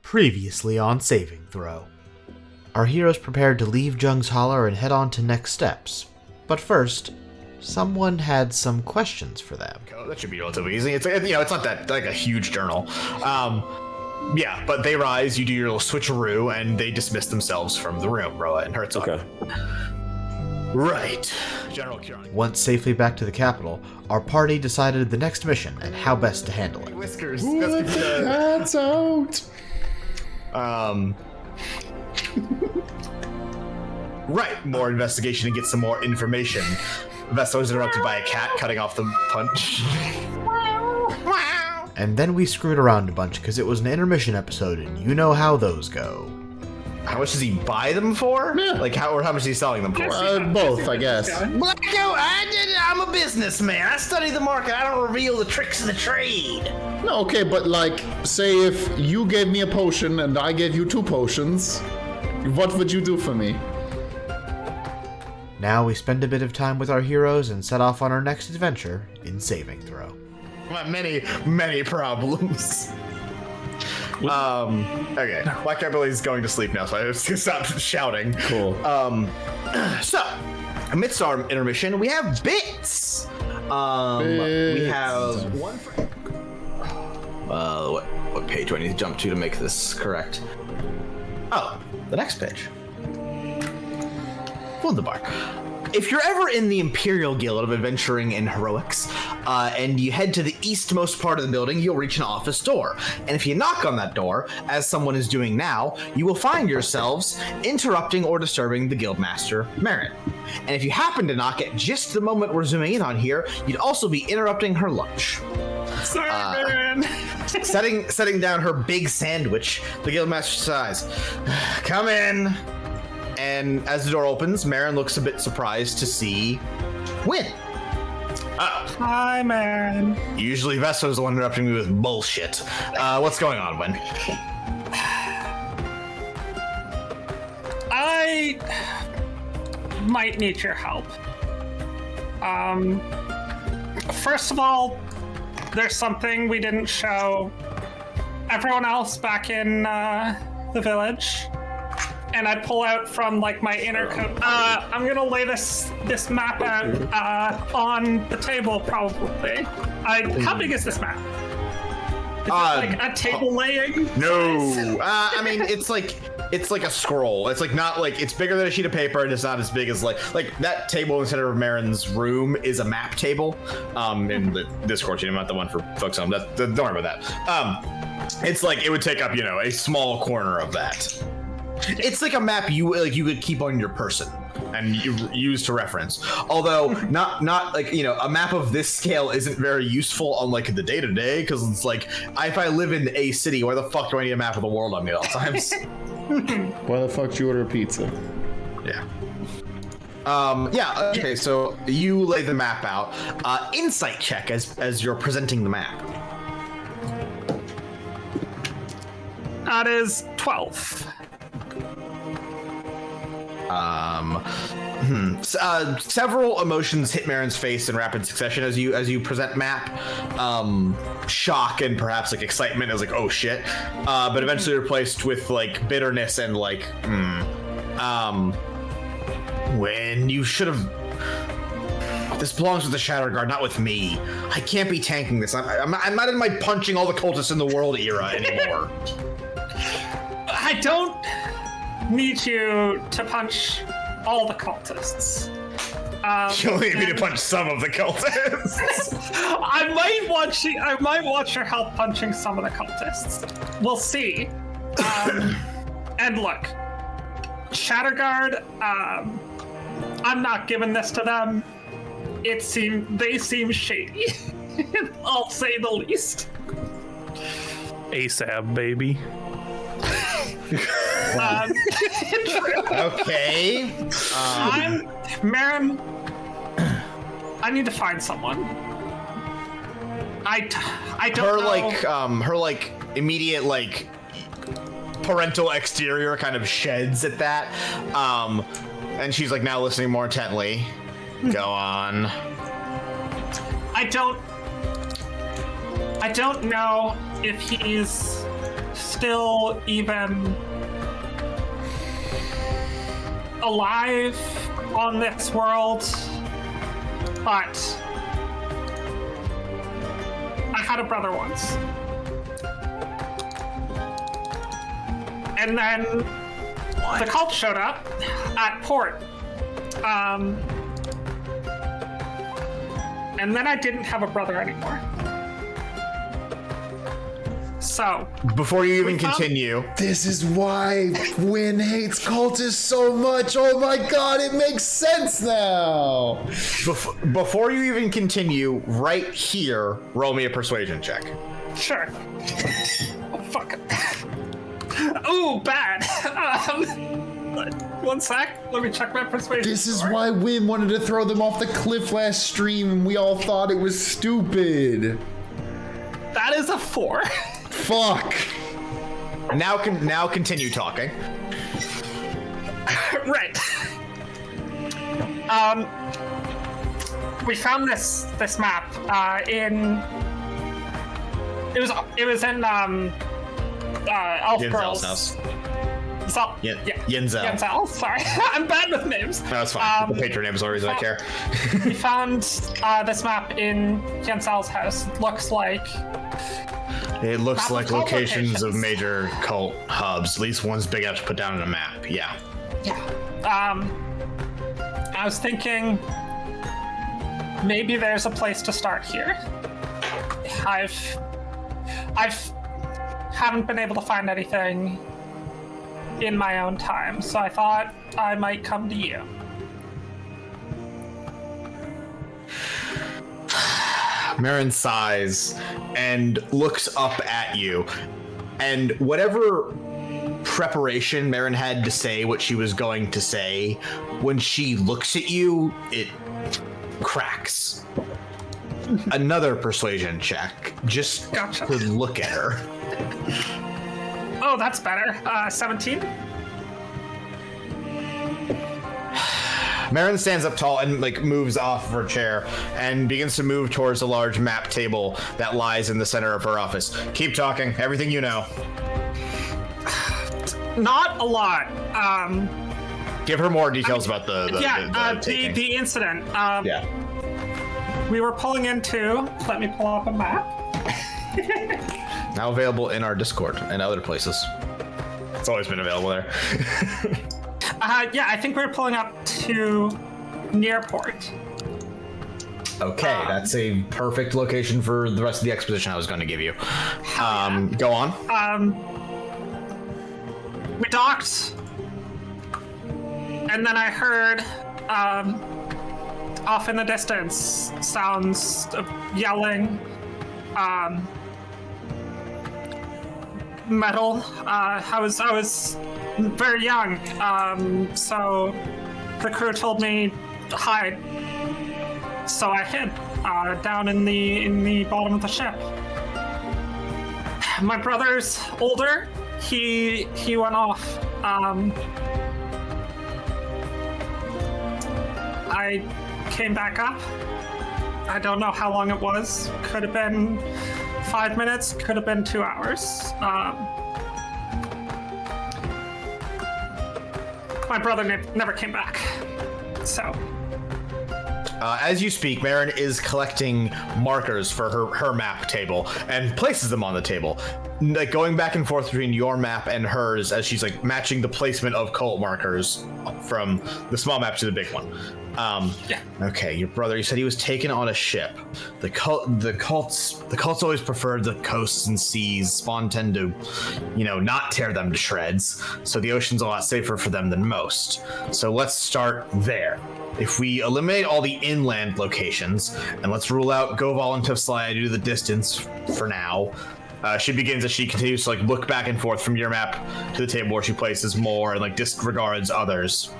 Previously on Saving Throw. Our heroes prepared to leave Jung's Holler and head on to next steps. But first, someone had some questions for them. That should be relatively easy. It's not that like a huge journal. Yeah, but they rise, you do your little switcheroo, and they dismiss themselves from the room, Roa and Herzog. Okay. Right. General Kieran. Once safely back to the capital, our party decided the next mission and how best to handle it. Whiskers. Let the cats out. Right. More investigation and get some more information. Vesta was interrupted by a cat cutting off the punch. And then we screwed around a bunch because it was an intermission episode, and you know how those go. How much does he buy them for? Yeah. Like how much is he selling them for? Both, I guess. I'm a businessman. I study the market. I don't reveal the tricks of the trade. No, okay, but like, say if you gave me a potion and I gave you 2 potions, what would you do for me? Now we spend a bit of time with our heroes and set off on our next adventure in Saving Throw. Many problems. Okay. Black Cat Billy's going to sleep now, so I have to stop shouting. Cool. So, amidst our intermission, we have bits. We have one. What page do I need to jump to make this correct? Oh, the next page. Wunderbar. If you're ever in the Imperial Guild of Adventuring and Heroics, and you head to the eastmost part of the building, you'll reach an office door. And if you knock on that door, as someone is doing now, you will find yourselves interrupting or disturbing the Guildmaster, Marin. And if you happen to knock at just the moment we're zooming in on here, you'd also be interrupting her lunch. Sorry, Marin. setting down her big sandwich, the Guildmaster sighs. Come in. And as the door opens, Marin looks a bit surprised to see Wynn. Hi, Marin. Usually Vesto's the one interrupting me with bullshit. What's going on, Wynn? I might need your help. First of all, there's something we didn't show everyone else back in the village. And I pull out from like my inner coat. I'm gonna lay this map out on the table, probably. How big is this map? Is it like a table laying? No. I mean, it's like a scroll. It's like not like it's bigger than a sheet of paper, and it's not as big as like that table in the center of Marin's room is a map table. In the Discord channel, not the one for folks on. Don't worry about that. It's like it would take up a small corner of that. It's like a map you could keep on your person and you use to reference. Although not like a map of this scale isn't very useful on like the day to day, because it's like if I live in a city, why the fuck do I need a map of the world on me at all times? Why the fuck do you order pizza? Yeah. Yeah. Okay. So you lay the map out. Insight check as you're presenting the map. That is 12. Several emotions hit Marin's face in rapid succession as you present map. Shock and perhaps like excitement as like, oh shit. But eventually replaced with like bitterness and like, when you should have. This belongs with the Shadow Guard, not with me. I can't be tanking this. I'm not in my punching all the cultists in the world era anymore. I don't need you to punch all the cultists. You only need me to punch some of the cultists. I might want your help punching some of the cultists. We'll see. And look, Shatterguard, I'm not giving this to them. They seem shady. I'll say the least. ASAP, baby. Okay. Marin, I need to find someone. I don't know. Her immediate parental exterior kind of sheds at that. And she's like now listening more intently. Go on. I don't know if he's still even alive on this world, but I had a brother once. And then the cult showed up at port. And then I didn't have a brother anymore. So, before you even continue, This is why Wynn hates cultists so much. Oh my god, it makes sense now. before you even continue, right here, roll me a persuasion check. sure. Oh, fuck. Ooh, bad. 1 sec. Let me check my persuasion. This is score. why Wynn wanted to throw them off the cliff last stream, and we all thought it was stupid. That is a 4. Fuck. Now continue talking. Right. We found this map in. It was in Elf Yenzel's Girls. house. Yenzel. Yenzel. Sorry, I'm bad with names. No, that's fine. The patron name is always I care. We found this map in Yenzel's house. It looks Map like of cult locations of locations. major cult hubs. At least one's big enough to put down on a map. Yeah. I was thinking maybe there's a place to start here. I've haven't been able to find anything in my own time, so I thought I might come to you. Marin sighs and looks up at you, and whatever preparation Marin had to say what she was going to say, when she looks at you, it cracks. Another persuasion check, just Gotcha. to look at her. Oh, that's better. 17? Marin stands up tall and moves off of her chair and begins to move towards the large map table that lies in the center of her office. Keep talking, everything you know. Not a lot. Give her more details about the taking. The incident. Yeah. We were pulling into. Let me pull up a map. Now available in our Discord and other places. It's always been available there. I think we were pulling up to Nearport. Okay, that's a perfect location for the rest of the exposition I was going to give you. Go on. We docked, and then I heard off in the distance sounds of yelling, metal. I was very young, so the crew told me to hide. So I hid down in the bottom of the ship. My brother's older. He went off. I came back up. I don't know how long it was. Could have been 5 minutes. Could have been 2 hours. My brother never came back. So. As you speak, Marin is collecting markers for her map table and places them on the table, going back and forth between your map and hers as she's matching the placement of cult markers from the small map to the big one. Yeah. Okay, your brother, you said he was taken on a ship. The cults always preferred the coasts and seas. Spawn tend to, not tear them to shreds. So the ocean's a lot safer for them than most. So let's start there. If we eliminate all the inland locations, and let's rule out Goval and Tifsly due to the distance for now, she begins as she continues to look back and forth from your map to the table where she places more and disregards others.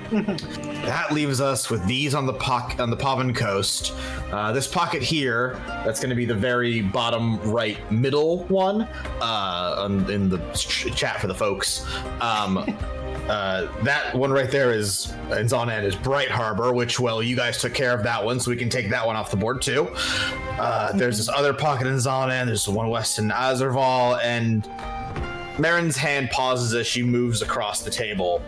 That leaves us with these on the Pavan coast. This pocket here, that's going to be the very bottom right middle one in the chat for the folks. That one right there is on end is Bright Harbor, which, well, you guys took care of that one, so we can take that one off the board too. There's this other pocket in Zonan, there's the one west in Azerval, and Marin's hand pauses as she moves across the table.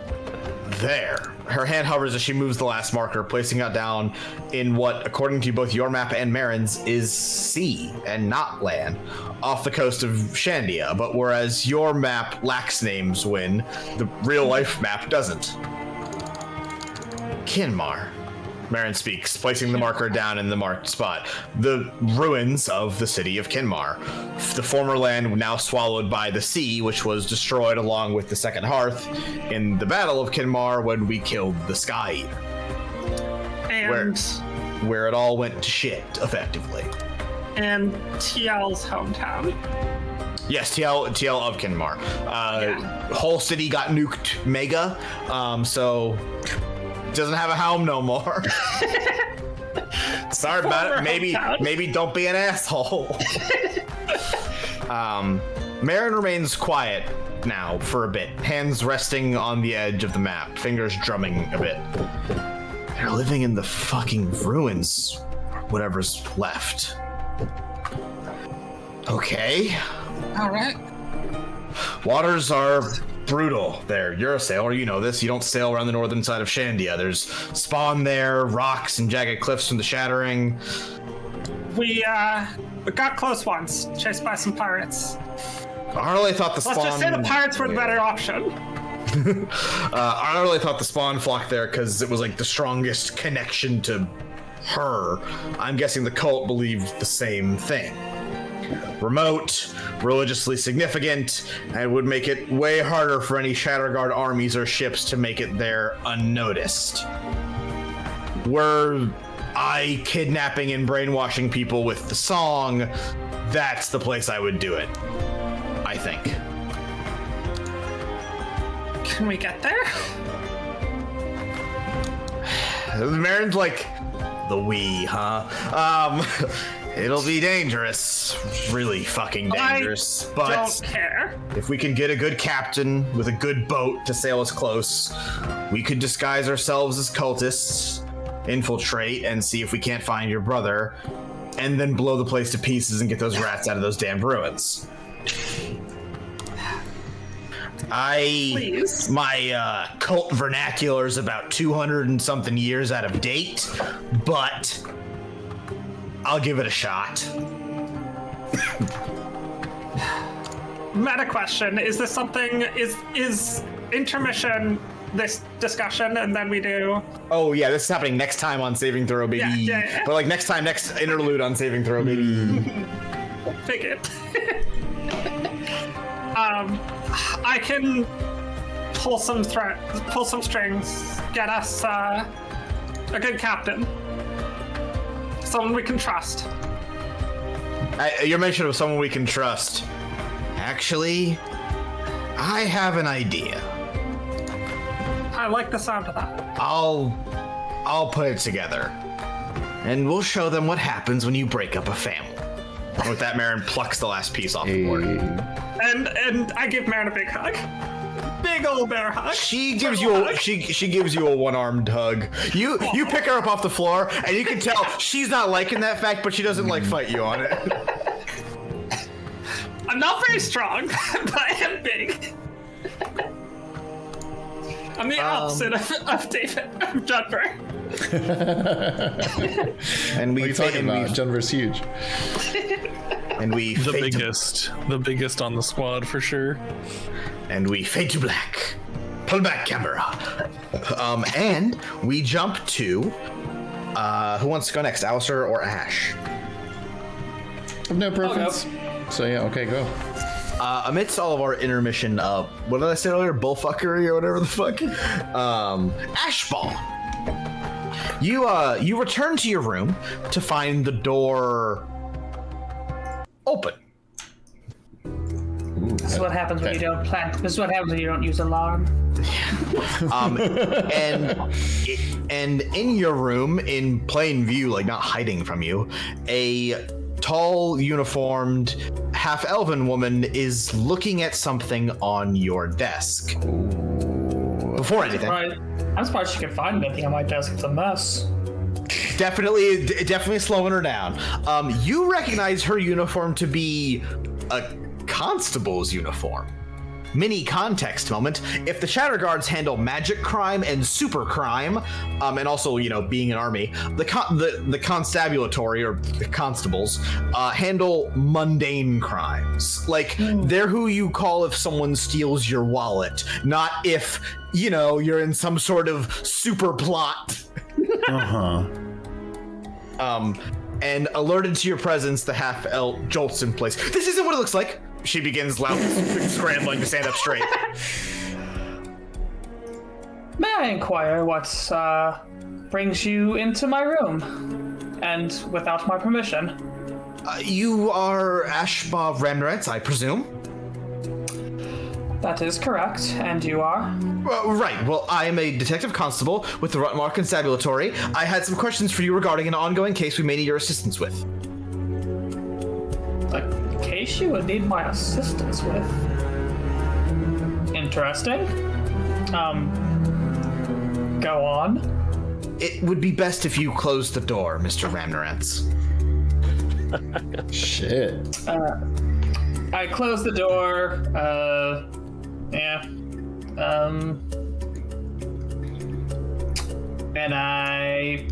There. Her hand hovers as she moves the last marker, placing it down in what, according to both your map and Marin's, is sea and not land, off the coast of Shandia. But whereas your map lacks names, Win, the real-life map doesn't. Kinmar. Marin speaks, placing the marker down in the marked spot. The ruins of the city of Kinmar. The former land now swallowed by the sea, which was destroyed along with the Second Hearth in the Battle of Kinmar when we killed the Sky Eater. And Where it all went to shit, effectively. and TL's hometown. Yes, TL of Kinmar. Whole city got nuked mega, so doesn't have a home no more. Sorry about it. Maybe don't be an asshole. Marin remains quiet now for a bit, hands resting on the edge of the map, fingers drumming a bit. They're living in the fucking ruins, whatever's left. Okay. All right. Waters are brutal there. You're a sailor, you know this. You don't sail around the northern side of Shandia. There's spawn there, rocks and jagged cliffs from the shattering. We got close once, chased by some pirates. I really thought the spawn... Let's just say the pirates were the better option. I really thought the spawn flocked there because it was like the strongest connection to her. I'm guessing the cult believed the same thing. Remote, religiously significant, and would make it way harder for any Shatterguard armies or ships to make it there unnoticed. Were I kidnapping and brainwashing people with the song, that's the place I would do it, I think. Can we get there? Marin's like, the we, huh? It'll be dangerous. Really fucking dangerous. I but don't care. If we can get a good captain with a good boat to sail us close, we could disguise ourselves as cultists, infiltrate, and see if we can't find your brother, and then blow the place to pieces and get those rats out of those damn ruins. Please. My cult vernacular is about 200 and something years out of date, but I'll give it a shot. Meta question: is this something? Is intermission this discussion, and then we do? Oh yeah, this is happening next time on Saving Throw, baby. Yeah. But like next interlude on Saving Throw, baby. Figured. I can pull some strings, get us a good captain, someone we can trust. Your mention of someone we can trust. Actually, I have an idea. I like the sound of that. I'll put it together, and we'll show them what happens when you break up a family. And with that, Marin plucks the last piece off the board. And I give Marin a big hug. Big old bear hug. She gives you a one-armed hug. You pick her up off the floor, and you can tell she's not liking that fact, but she doesn't like fight you on it. I'm not very strong, but I am big. I'm the opposite of David, of Judver. And What are you talking about? Denver's huge. And we the biggest on the squad for sure. And we fade to black. Pull back camera. And we jump to who wants to go next, Alistair or Ash? I have no preference. So yeah, okay, go. Amidst all of our intermission, what did I say earlier? Bullfuckery or whatever the fuck? Ashbaugh. You return to your room to find the door open. This is what happens when you don't plan. This is what happens when you don't use alarm. And in your room, in plain view, like not hiding from you, a tall, uniformed, half-elven woman is looking at something on your desk. Before anything, I'm surprised she can find anything on my desk. It's a mess. definitely slowing her down. You recognize her uniform to be a constable's uniform. mini context moment. If the Shadow Guards handle magic crime and super crime, and also, being an army, the constabulatory or the constables handle mundane crimes. Like, they're who you call if someone steals your wallet, not if, you're in some sort of super plot. And alerted to your presence, the half-elf jolts in place. This isn't what it looks like. She begins loudly scrambling to stand up straight. May I inquire what brings you into my room? And without my permission? You are Ashbaugh Remnants, I presume? That is correct. And you are? Right. Well, I am a detective constable with the Rutmar Constabulatory. I had some questions for you regarding an ongoing case we may need your assistance with. A case you would need my assistance with? Interesting. Go on. It would be best if you closed the door, Mr. Ramnorantz. Shit. I close the door. And I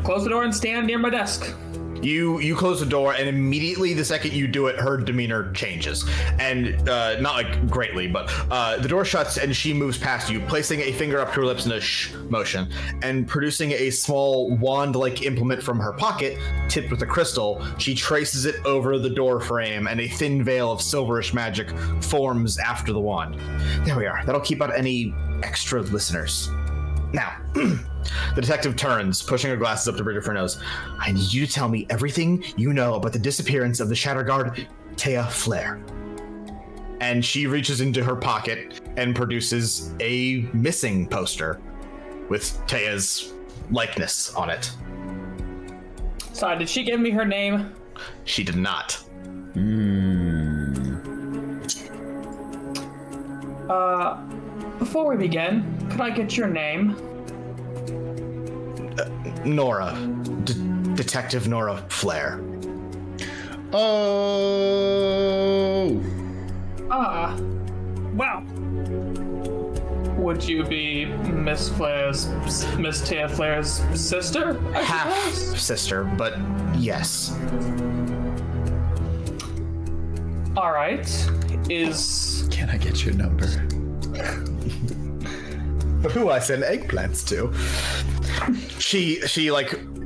close the door and stand near my desk. You close the door, and immediately the second you do it, her demeanor changes. And not like greatly, but the door shuts and she moves past you, placing a finger up to her lips in a shh motion, and producing a small wand-like implement from her pocket, tipped with a crystal. She traces it over the door frame, and a thin veil of silverish magic forms after the wand. There we are. That'll keep out any extra listeners. Now, the detective turns, pushing her glasses up to bridge of her nose. I need you to tell me everything you know about the disappearance of the Shadow Guard, Taya Flair. And she reaches into her pocket and produces a missing poster with Taya's likeness on it. Sorry, did she give me her name? She did not. Before we begin, could I get your name? Nora. Detective Nora Flair. Oh. Well, Would you be Miss Taya Flair's sister? I Half suppose? sister, but yes. All right. Can I get your number? Who I send eggplants to. She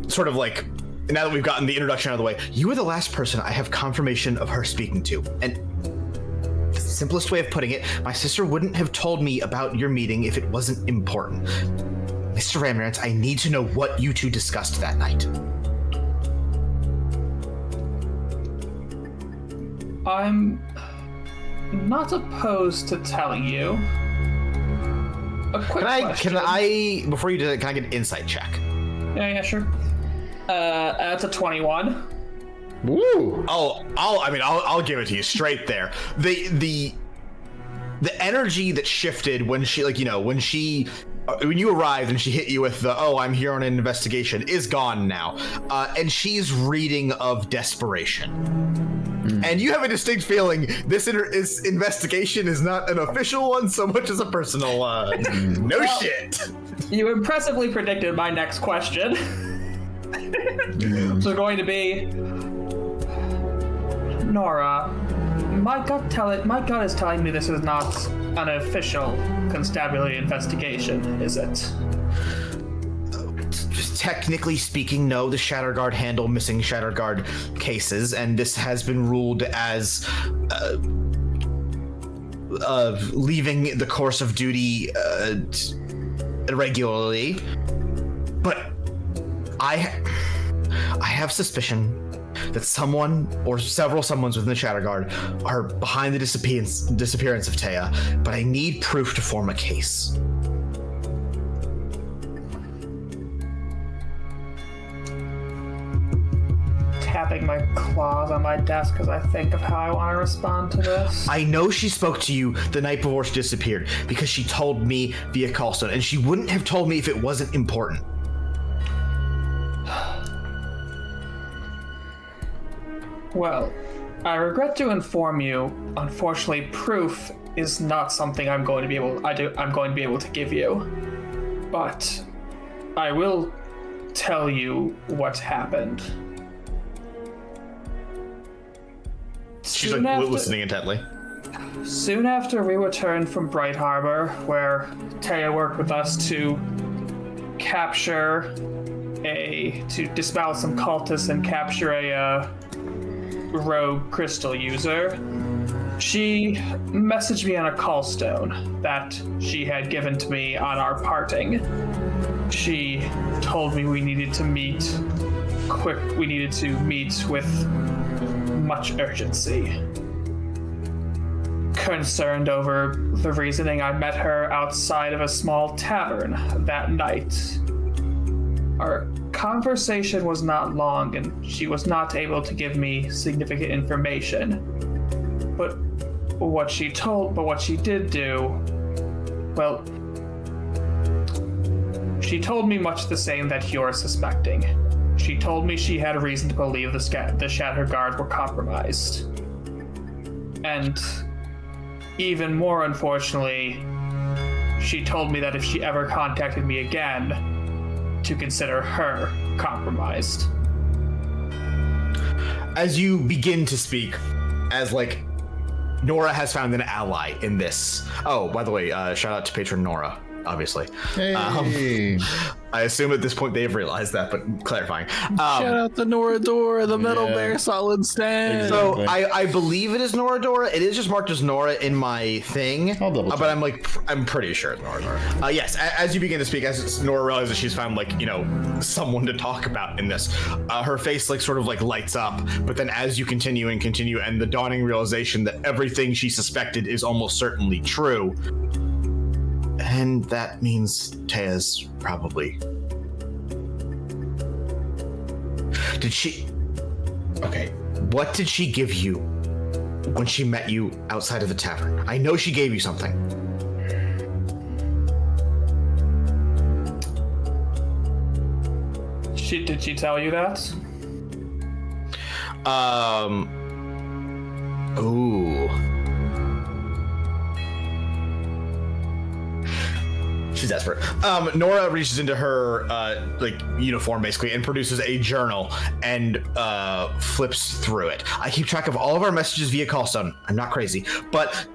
sort of now that we've gotten the introduction out of the way, you were the last person I have confirmation of her speaking to. And the simplest way of putting it, my sister wouldn't have told me about your meeting if it wasn't important. Mr. Ramrance, I need to know what you two discussed that night. I'm not opposed to telling you. A quick question. Can I before you do that, can I get an insight check? Yeah, sure. That's a 21. Woo! I'll give it to you straight there. The energy that shifted when she when you arrived and she hit you with the I'm here on an investigation is gone now, and she's reading of desperation. And you have a distinct feeling this investigation is not an official one so much as a personal shit. You impressively predicted my next question. So going to be Nora. My gut is telling me this is not an official constabulary investigation, is it? Technically speaking, no. The Shadow Guard handle missing Shadow Guard cases, and this has been ruled as leaving the course of duty irregularly. But I have suspicion that someone or several someones within the Shadow Guard are behind the disappearance of Taya, but I need proof to form a case. Tapping my claws on my desk as I think of how I want to respond to this. I know she spoke to you the night before she disappeared because she told me via callstone, and she wouldn't have told me if it wasn't important. Well, I regret to inform you, unfortunately, proof is not something I'm going to be able to give you. But I will tell you what happened. She's listening intently. Soon after we returned from Bright Harbor, where Taya worked with us to dismantle some cultists and capture a rogue crystal user, she messaged me on a call stone that she had given to me on our parting. She told me we needed to meet with much urgency. Concerned over the reasoning, I met her outside of a small tavern that night. Our conversation was not long, and she was not able to give me significant information. But what she did do, well, she told me much the same that you're suspecting. She told me she had a reason to believe the Shatter Guard were compromised. And even more unfortunately, she told me that if she ever contacted me again, to consider her compromised. As you begin to speak, as Nora has found an ally in this. Oh, by the way, shout out to patron Nora, obviously. Hey. I assume at this point they've realized that, but clarifying. Shout out to Nora Dora, the Metal Bear Solid Stand. So I believe it is Nora Dora. It is just marked as Nora in my thing. I'll double check. But I'm pretty sure it's Nora Dora. Yes, as you begin to speak, as Nora realizes she's found someone to talk about in this, her face lights up. But then as you continue, and the dawning realization that everything she suspected is almost certainly true. And that means Taya's probably... Okay, what did she give you when she met you outside of the tavern? I know she gave you something. Did she tell you that? Ooh. She's desperate. Nora reaches into her uniform basically and produces a journal and flips through it. I keep track of all of our messages via callstone. I'm not crazy, but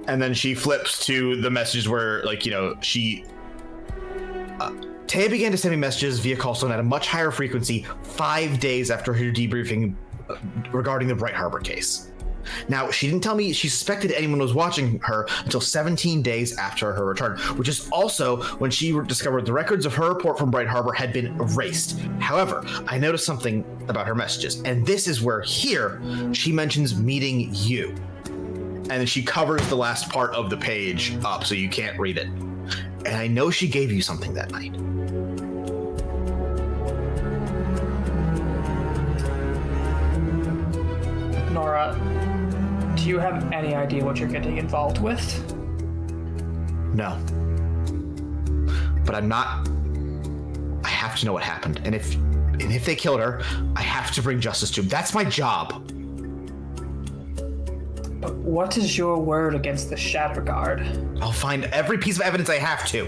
and then she flips to the messages where she Taya began to send me messages via callstone at a much higher frequency 5 days after her debriefing regarding the Bright Harbor case. Now, she didn't tell me she suspected anyone was watching her until 17 days after her return, which is also when she discovered the records of her report from Bright Harbor had been erased. However, I noticed something about her messages, and this is where here she mentions meeting you. And then she covers the last part of the page up so you can't read it. And I know she gave you something that night. Nora, do you have any idea what you're getting involved with? No. But I have to know what happened. And if they killed her, I have to bring justice to them. That's my job. But what is your word against the Shatter Guard? I'll find every piece of evidence I have to.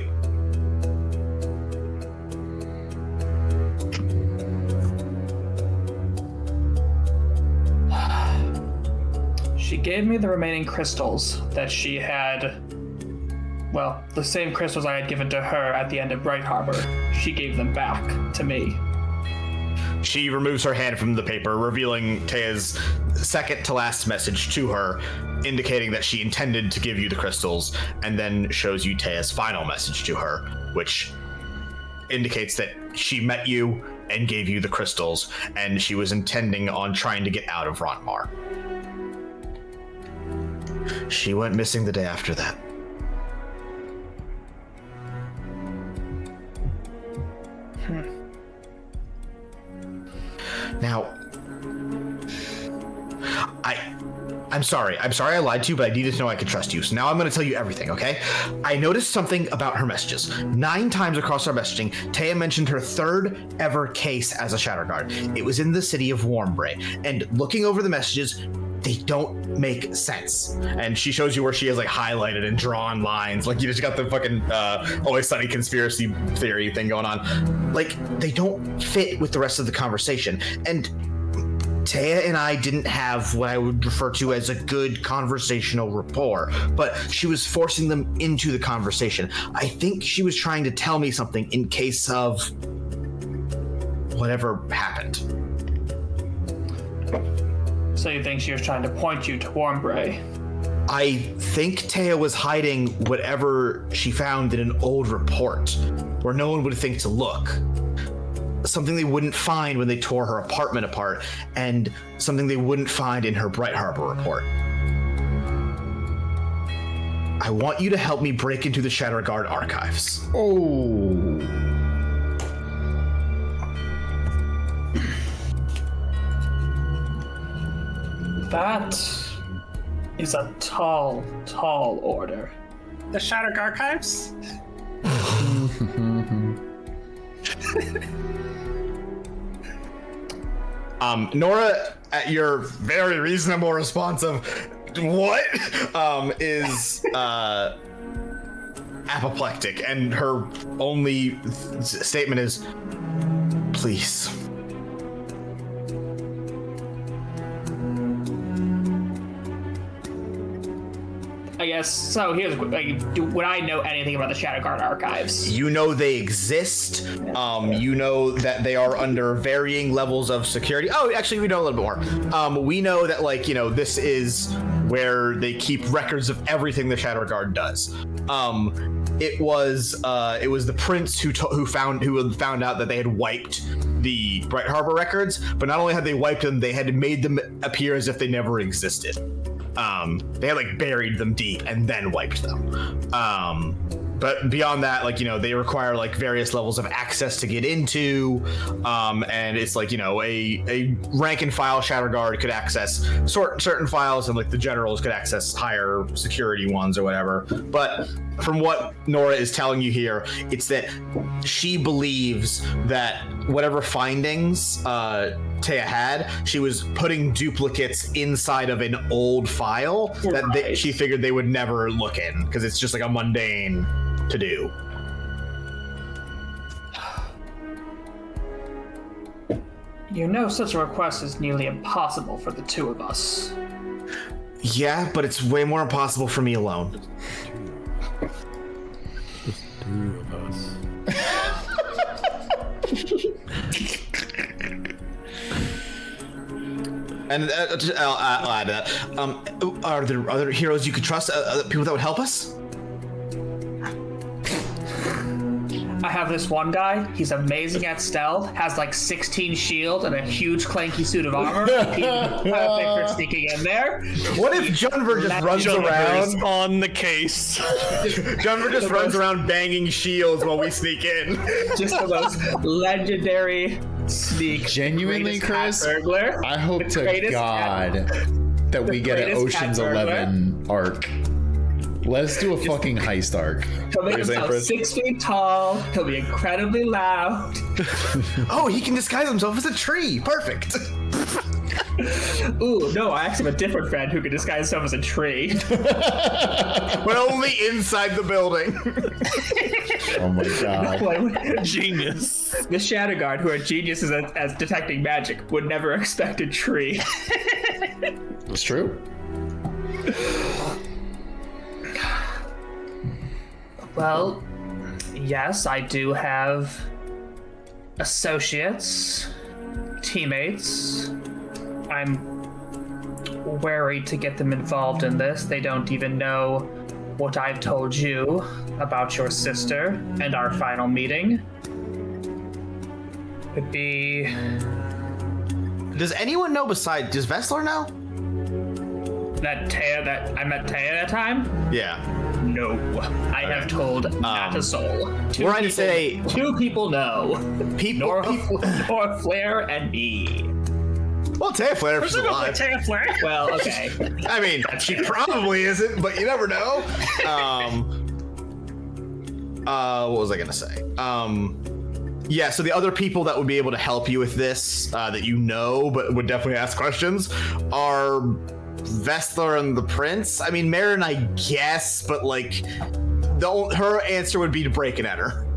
She gave me the remaining crystals that she had. Well, the same crystals I had given to her at the end of Bright Harbor. She gave them back to me. She removes her hand from the paper, revealing Taya's second to last message to her, indicating that she intended to give you the crystals, and then shows you Taya's final message to her, which indicates that she met you and gave you the crystals, and she was intending on trying to get out of Rontmar. She went missing the day after that. Now, I'm sorry I lied to you, but I needed to know I could trust you. So now I'm going to tell you everything, okay? I noticed something about her messages. 9 times across our messaging, Taya mentioned her 3rd ever case as a Shadow Guard. It was in the city of Warmbray. And looking over the messages, they don't make sense. And she shows you where she has like highlighted and drawn lines. Like you just got the fucking Always Sunny conspiracy theory thing going on. Like they don't fit with the rest of the conversation. And Taya and I didn't have what I would refer to as a good conversational rapport, but she was forcing them into the conversation. I think she was trying to tell me something in case of whatever happened. So you think she was trying to point you to Warmbray? I think Taya was hiding whatever she found in an old report where no one would think to look. Something they wouldn't find when they tore her apartment apart, and something they wouldn't find in her Bright Harbor report. I want you to help me break into the Shadow Guard archives. Oh. That is a tall, tall order. The Shattered Archives? Nora, at your very reasonable response of what is apoplectic, and her only statement is, please. I guess, so here's, would I know anything about the Shadow Guard archives? You know they exist. You know that they are under varying levels of security. Oh, actually, we know a little bit more. We know that, like, you know, this is where they keep records of everything the Shadow Guard does. It was the prince who found out that they had wiped the Bright Harbor records, but not only had they wiped them, they had made them appear as if they never existed. They had like buried them deep and then wiped them. But beyond that, like, you know, they require like various levels of access to get into, and it's like, you know, a rank and file Shadow Guard could access certain files, and like the generals could access higher security ones or whatever. But from what Nora is telling you here, it's that she believes that whatever findings Taya had, she was putting duplicates inside of an old file that she figured they would never look in because it's just like a mundane to do. You know such a request is nearly impossible for the two of us. Yeah, but it's way more impossible for me alone. Just 2 of us. And I'll add to that. Are there other heroes you could trust? People that would help us? I have this one guy. He's amazing at stealth. Has like 16 shield and a huge clanky suit of armor. He's perfect for sneaking in there. What if Junver just runs around on the case? Junver just runs around banging shields while we sneak in. Just the most legendary sneak. Genuinely, greatest Chris, cat burglar, I hope the to greatest God that we get an greatest cat Ocean's burglar. 11 arc. Let's do a fucking heist arc. He'll make himself 6 feet tall. He'll be incredibly loud. Oh, he can disguise himself as a tree. Perfect. Ooh, no, I actually have a different friend who can disguise himself as a tree. But only inside the building. Oh my God. Genius. The Shadow Guard, who are geniuses as detecting magic, would never expect a tree. It's true. Well, yes, I do have associates, teammates. I'm wary to get them involved in this. They don't even know what I've told you about your sister and our final meeting. Could be... Does anyone know besides... Does Vessler know? that I met Taya that time? Yeah. No. I have told not a soul. We're trying to say... 2 people know. People... Nora Flair and me. Well, Tamflair is alive. Tamflair. Well, okay. I mean, she probably isn't, but you never know. What was I gonna say? Yeah, so the other people that would be able to help you with this, that you know, but would definitely ask questions, are Vestler and the Prince. I mean, Marin, I guess, but like, her answer would be to break and enter.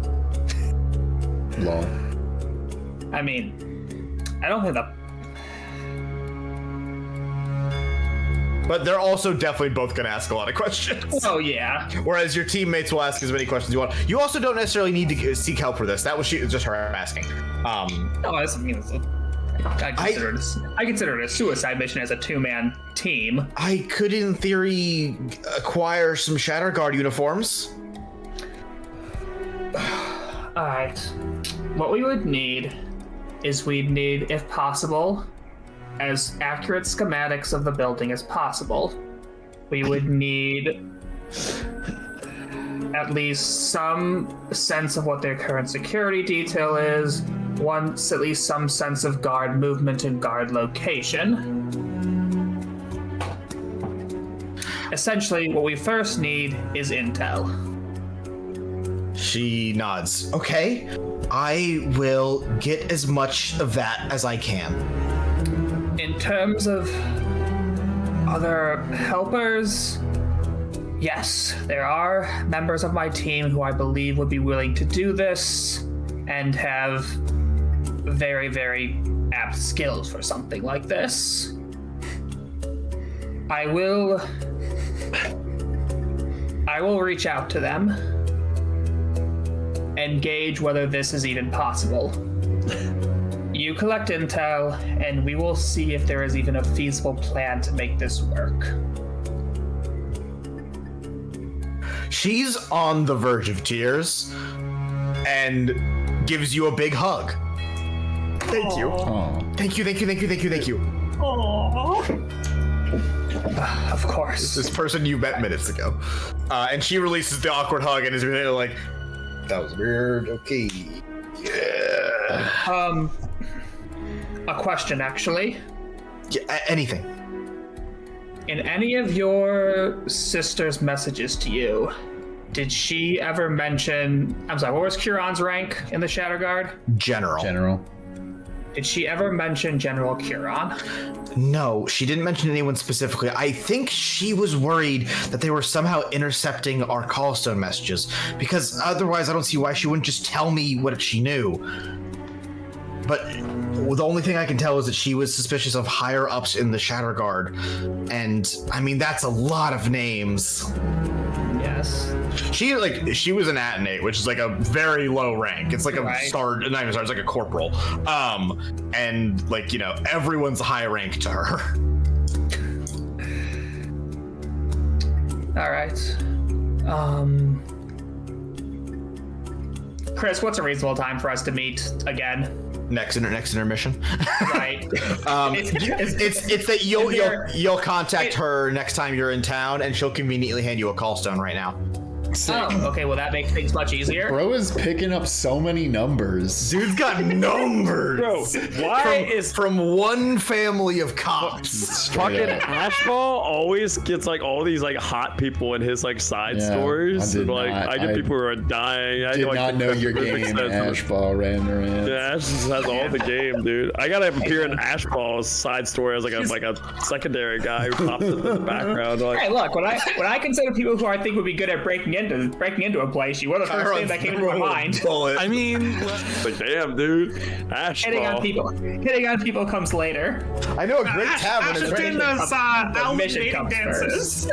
Lol. I mean, I don't think that. But they're also definitely both going to ask a lot of questions. Oh, yeah. Whereas your teammates will ask as many questions as you want. You also don't necessarily need to seek help for this. That was just her asking. No, I consider it a suicide mission as a two-man team. I could, in theory, acquire some Shatterguard uniforms. Alright. What we would need is if possible, as accurate schematics of the building as possible. We would need at least some sense of what their current security detail is, at least some sense of guard movement and guard location. Essentially, what we first need is intel. She nods. Okay, I will get as much of that as I can. In terms of other helpers, yes, there are members of my team who I believe would be willing to do this and have very, very apt skills for something like this. I will reach out to them and gauge whether this is even possible. You collect intel, and we will see if there is even a feasible plan to make this work. She's on the verge of tears and gives you a big hug. Thank you. Aww. Thank you. Of course. This person you met minutes ago. And she releases the awkward hug and is really like, that was weird. Okay. Yeah. A question, actually. Yeah, anything. In any of your sister's messages to you, did she ever mention... I'm sorry, what was Curon's rank in the Shatterguard? General. Did she ever mention General Curon? No, she didn't mention anyone specifically. I think she was worried that they were somehow intercepting our callstone messages, because otherwise I don't see why she wouldn't just tell me what she knew. But the only thing I can tell is that she was suspicious of higher ups in the Shatterguard. And I mean, that's a lot of names. Yes. She was an Atenate, which is like a very low rank. It's like a not even star, it's like a corporal. And like, you know, everyone's high rank to her. All right. Chris, what's a reasonable time for us to meet again? Next intermission. Right. It's that you'll contact her next time you're in town, and she'll conveniently hand you a callstone right now. Oh, okay. Well, that makes things much easier. Bro is picking up so many numbers. Dude's got numbers. Bro, from one family of cops? Fucking Ashbaugh always gets like all these like hot people in his like side stories. I get people who are dying. I did not know your game, Ashbaugh Randoran. Yeah, Ash just has all the game, dude. I gotta appear in Ashbaugh's side story as like a secondary guy who pops in the background. Like, hey, look, when I consider people who I think would be good at breaking into a place, you were the first thing that came into my mind. I mean, like, damn, dude, Ashbaugh. Hitting on people comes later. I know a great tavern. Ash is doing those Alvin mating dances.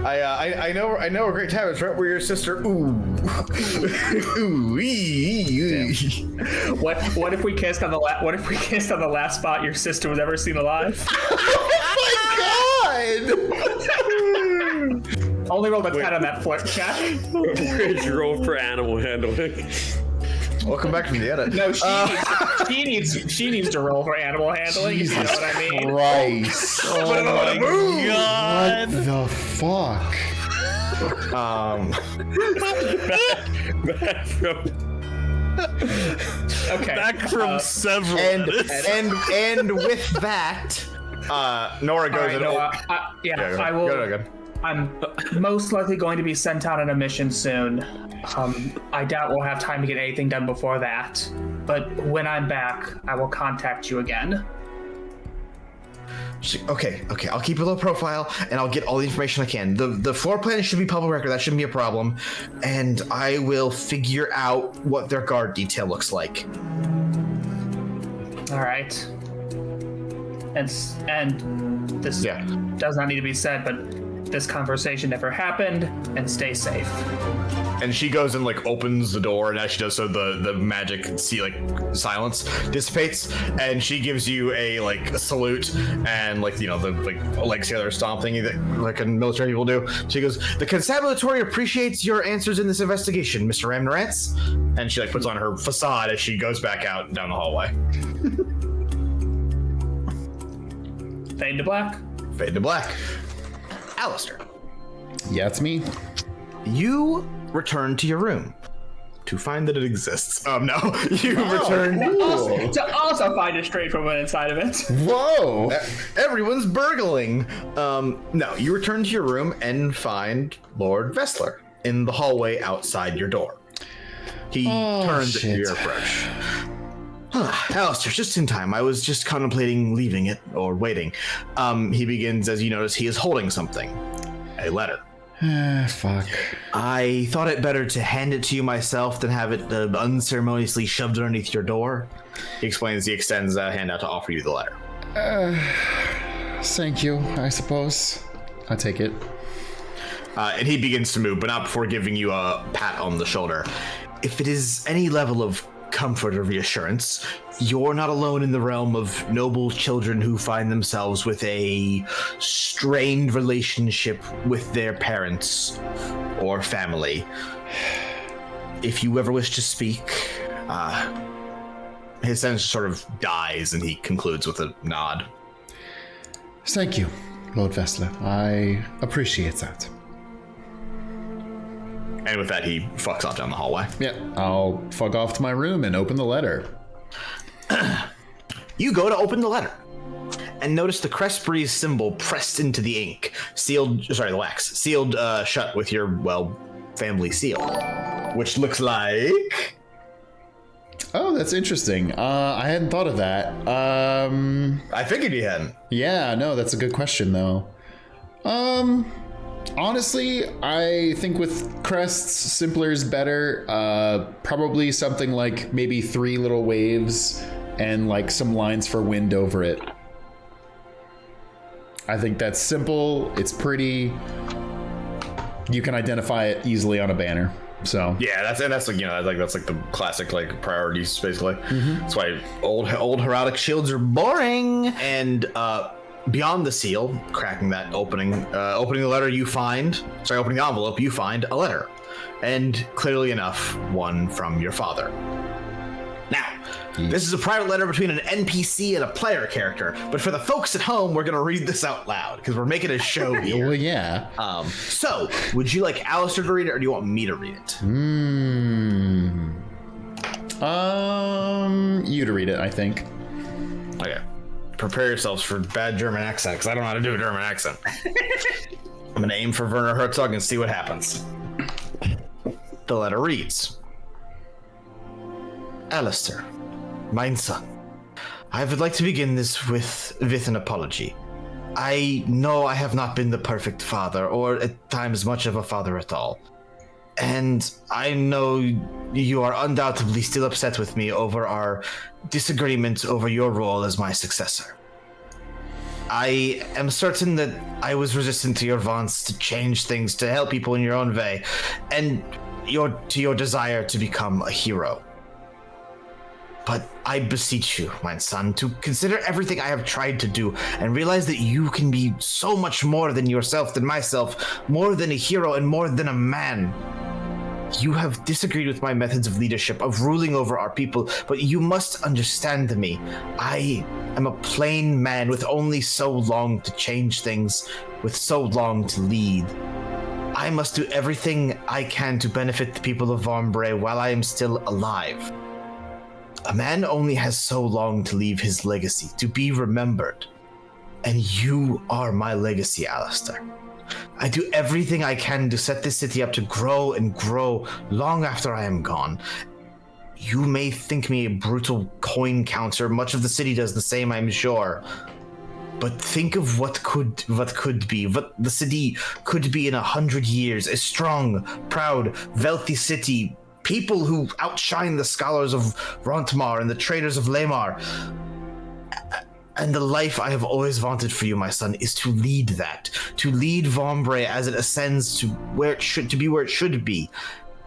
I know a great tavern. It's right where your sister. Ooh. What if we kissed on the last spot your sister was ever seen alive? Oh my god! Only rolled a 10 on that flirt check. Prij roll for animal handling. Welcome back from the edit. No, she needs to roll for animal handling. Jesus you know what I mean? Christ. Oh my God. What the fuck? Okay. Back from several. And edits. and with that, Nora goes. All right, and Noah, go, I will. Go. I'm most likely going to be sent out on a mission soon. I doubt we'll have time to get anything done before that. But when I'm back, I will contact you again. Okay. I'll keep a low profile, and I'll get all the information I can. The floor plan should be public record. That shouldn't be a problem. And I will figure out what their guard detail looks like. All right. And this does not need to be said, but this conversation never happened, and stay safe. And she goes and like opens the door, and as she does so, the magic silence dissipates, and she gives you a salute and the leg sailor stomp thingy that like military people do. She goes, "The constabulary appreciates your answers in this investigation, Mr. Ramnorantz," and she puts on her facade as she goes back out down the hallway. Fade to black. Fade to black. Alistair, Yeah, it's me. you return to your room to find that it exists. No, you return. To also find a strange woman inside of it. Whoa! Everyone's burgling. No, you return to your room and find Lord Vessler in the hallway outside your door. He turns at your approach. Alistair, just in time. I was just contemplating leaving it or waiting. He begins, as you notice, he is holding something. A letter. Fuck. I thought it better to hand it to you myself than have it unceremoniously shoved underneath your door. He explains he extends a hand out to offer you the letter. Thank you, I suppose. I'll take it. And he begins to move, but not before giving you a pat on the shoulder. If it is any level of comfort or reassurance, you're not alone in the realm of noble children who find themselves with a strained relationship with their parents or family. If you ever wish to speak, his sentence sort of dies and he concludes with a nod. Thank you, Lord Vessler. I appreciate that. And with that, he fucks off down the hallway. Yeah, I'll fuck off to my room and open the letter. You go to open the letter and notice the Crest Breeze symbol pressed into the ink, the wax, sealed shut with your, family seal, which looks like... Oh, that's interesting. I hadn't thought of that. I figured you hadn't. Yeah, no, that's a good question, though. Honestly, I think with crests, simpler is better. Probably something like maybe 3 little waves and some lines for wind over it. I think that's simple. It's pretty. You can identify it easily on a banner. So yeah, that's the classic priorities basically. That's why old heraldic shields are boring. And beyond the seal, cracking that opening the letter, opening the envelope, you find a letter, and clearly enough, one from your father. Now, this is a private letter between an NPC and a player character, but for the folks at home, we're gonna read this out loud because we're making a show here. Well, yeah. So, would you like Alistair to read it, or do you want me to read it? You to read it, I think. Okay. Prepare yourselves for bad German accent, because I don't know how to do a German accent. I'm gonna aim for Werner Herzog and see what happens. The letter reads: Alistair, mein son, I would like to begin this with an apology. I know I have not been the perfect father, or at times much of a father at all. And I know you are undoubtedly still upset with me over our disagreement over your role as my successor. I am certain that I was resistant to your wants to change things, to help people in your own way, and to your desire to become a hero. But I beseech you, my son, to consider everything I have tried to do and realize that you can be so much more than yourself, than myself, more than a hero and more than a man. You have disagreed with my methods of leadership, of ruling over our people, but you must understand me. I am a plain man with only so long to change things, with so long to lead. I must do everything I can to benefit the people of Vombre while I am still alive. A man only has so long to leave his legacy, to be remembered. And you are my legacy, Alistair. I do everything I can to set this city up to grow and grow long after I am gone. You may think me a brutal coin counter. Much of the city does the same, I'm sure. But think of what could be, what the city could be in 100 years. A strong, proud, wealthy city. People who outshine the scholars of Rontmar and the traders of Lamar. And the life I have always wanted for you, my son, is to lead that. To lead Vombre as it ascends to where it should be.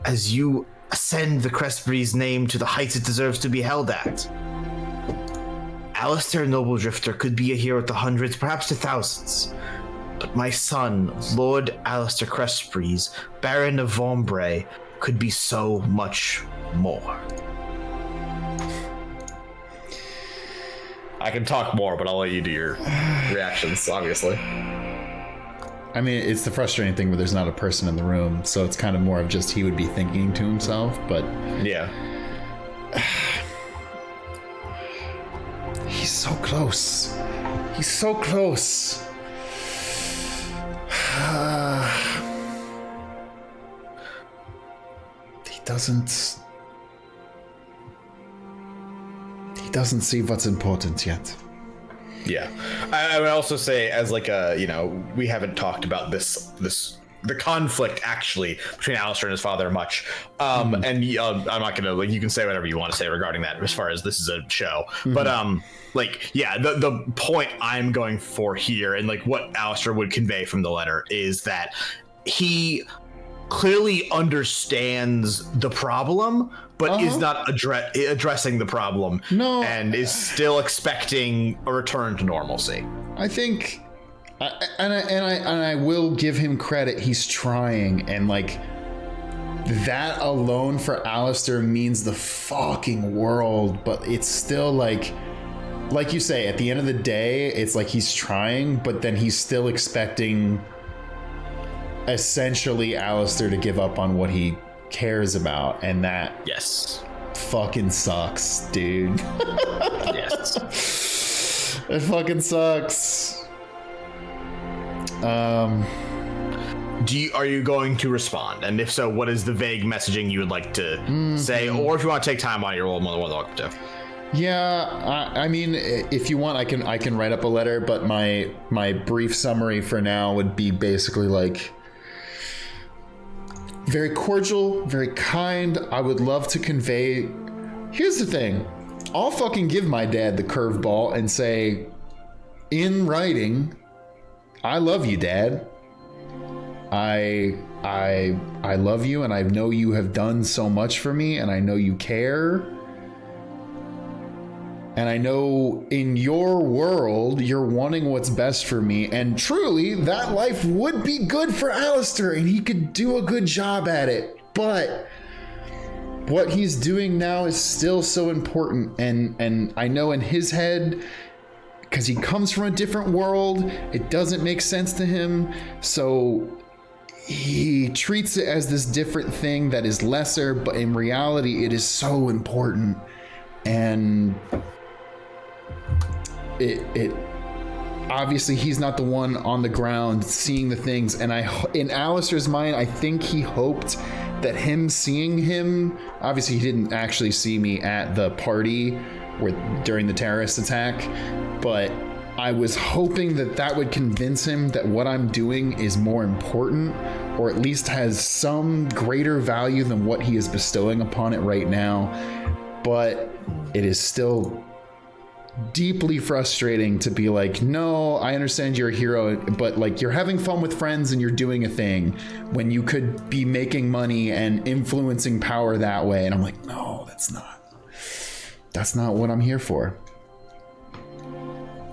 As you ascend the Crestbreeze name to the heights it deserves to be held at. Alistair Noble Drifter could be a hero to hundreds, perhaps to thousands. But my son, Lord Alistair Crestbreeze, Baron of Vombre, could be so much more. I can talk more, but I'll let you do your reactions, obviously. I mean, it's the frustrating thing, but there's not a person in the room, so it's kind of more of just he would be thinking to himself, but... Yeah. He's so close. He's so close. He doesn't see what's important yet. Yeah. I would also say, as like a, we haven't talked about the conflict actually between Alistair and his father much. And I'm not gonna, you can say whatever you want to say regarding that as far as this is a show. But the point I'm going for here and like what Alistair would convey from the letter is that he clearly understands the problem, but is not addressing the problem. No, and is still expecting a return to normalcy. I think, and I will give him credit. He's trying, and like that alone for Alistair means the fucking world. But it's still like you say, at the end of the day, it's like he's trying, but then he's still expecting essentially Alistair to give up on what he cares about, and that fucking sucks, dude. Yes. It fucking sucks. Are you going to respond? And if so, what is the vague messaging you would like to say? Or if you want to take time on your role, more than welcome to. Yeah, I mean, if you want, I can write up a letter, but my brief summary for now would be basically like, very cordial, very kind. I would love to convey. Here's the thing. I'll fucking give my dad the curveball and say, in writing, I love you, Dad. I love you, and I know you have done so much for me, and I know you care. And I know in your world, you're wanting what's best for me. And truly, that life would be good for Alistair, and he could do a good job at it. But what he's doing now is still so important. And I know in his head, because he comes from a different world, it doesn't make sense to him. So he treats it as this different thing that is lesser, but in reality, it is so important. And it obviously he's not the one on the ground seeing the things, and in Alistair's mind, I think he hoped that him seeing him, obviously he didn't actually see me at the party during the terrorist attack, but I was hoping that would convince him that what I'm doing is more important, or at least has some greater value than what he is bestowing upon it right now. But it is still deeply frustrating to be like, no, I understand you're a hero, but like you're having fun with friends and you're doing a thing when you could be making money and influencing power that way. And I'm like, no, that's not what I'm here for.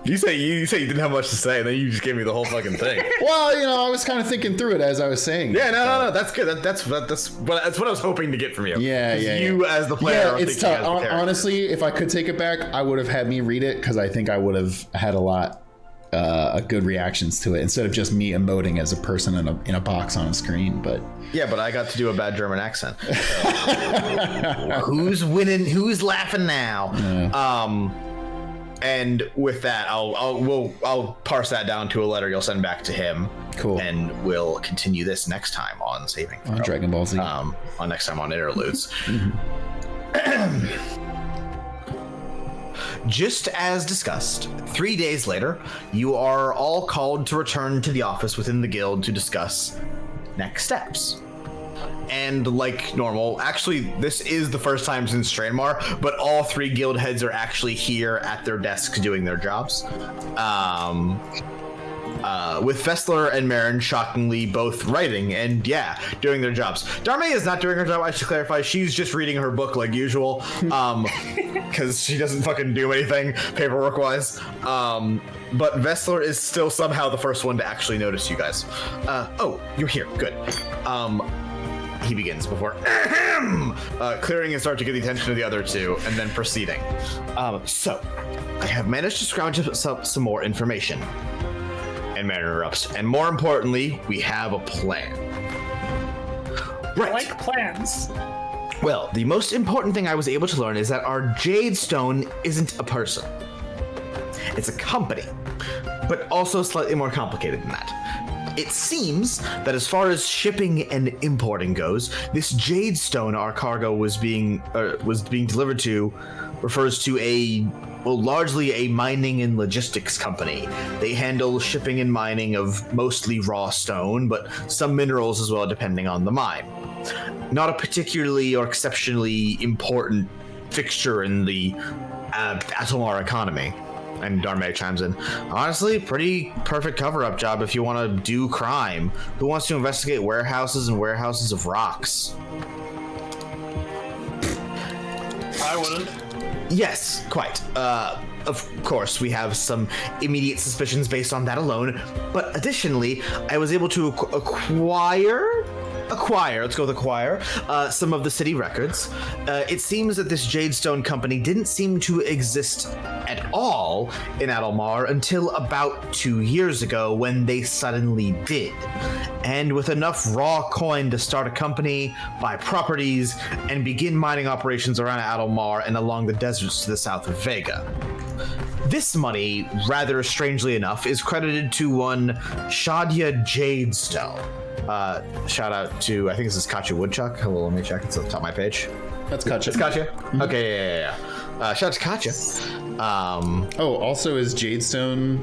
You say you didn't have much to say, and then you just gave me the whole fucking thing. Well, I was kind of thinking through it as I was saying. Yeah, no, that's good. That's what I was hoping to get from you. Yeah. You as the player. Yeah, it's tough. Honestly, if I could take it back, I would have had me read it, because I think I would have had a lot good reactions to it instead of just me emoting as a person in a box on a screen. But yeah, but I got to do a bad German accent. Who's winning? Who's laughing now? And with that, I'll parse that down to a letter you'll send back to him. Cool. And we'll continue this next time on Saving Throw. On Dragon Ball Z. On next time on Interludes. Just as discussed, 3 days later, you are all called to return to the office within the guild to discuss next steps. And like normal, actually, this is the first time since Stranmar, but all 3 guild heads are actually here at their desks doing their jobs. With Vessler and Marin shockingly both writing and doing their jobs. Darmay is not doing her job, I should clarify. She's just reading her book like usual, because she doesn't fucking do anything paperwork wise. But Vessler is still somehow the first one to actually notice you guys. Oh, you're here, good. He begins before clearing and start to get the attention of the other 2 and then proceeding. So I have managed to scrounge up some more information. And Marin interrupts. And more importantly, we have a plan. Right. I like plans. Well, the most important thing I was able to learn is that our Jade Stone isn't a person. It's a company, but also slightly more complicated than that. It seems that as far as shipping and importing goes, this Jade Stone our cargo was being delivered to refers to largely a mining and logistics company. They handle shipping and mining of mostly raw stone, but some minerals as well, depending on the mine. Not a particularly or exceptionally important fixture in the Atomar economy. And Darmay chimes in. Honestly, pretty perfect cover-up job if you want to do crime. Who wants to investigate warehouses and warehouses of rocks? I wouldn't. Yes, quite. Of course, we have some immediate suspicions based on that alone, but additionally, I was able to acquire, let's go with acquire, some of the city records. It seems that this Jadestone company didn't seem to exist at all in Adelmar until about 2 years ago when they suddenly did. And with enough raw coin to start a company, buy properties, and begin mining operations around Adelmar and along the deserts to the south of Vega. This money, rather strangely enough, is credited to one Shadia Jadestone. Shout out to, I think this is Katya Woodchuck. Hello, let me check. It's at the top of my page. That's Katya. It's Katya? Mm-hmm. Okay, yeah. Shout out to Katya. Also is Jadestone.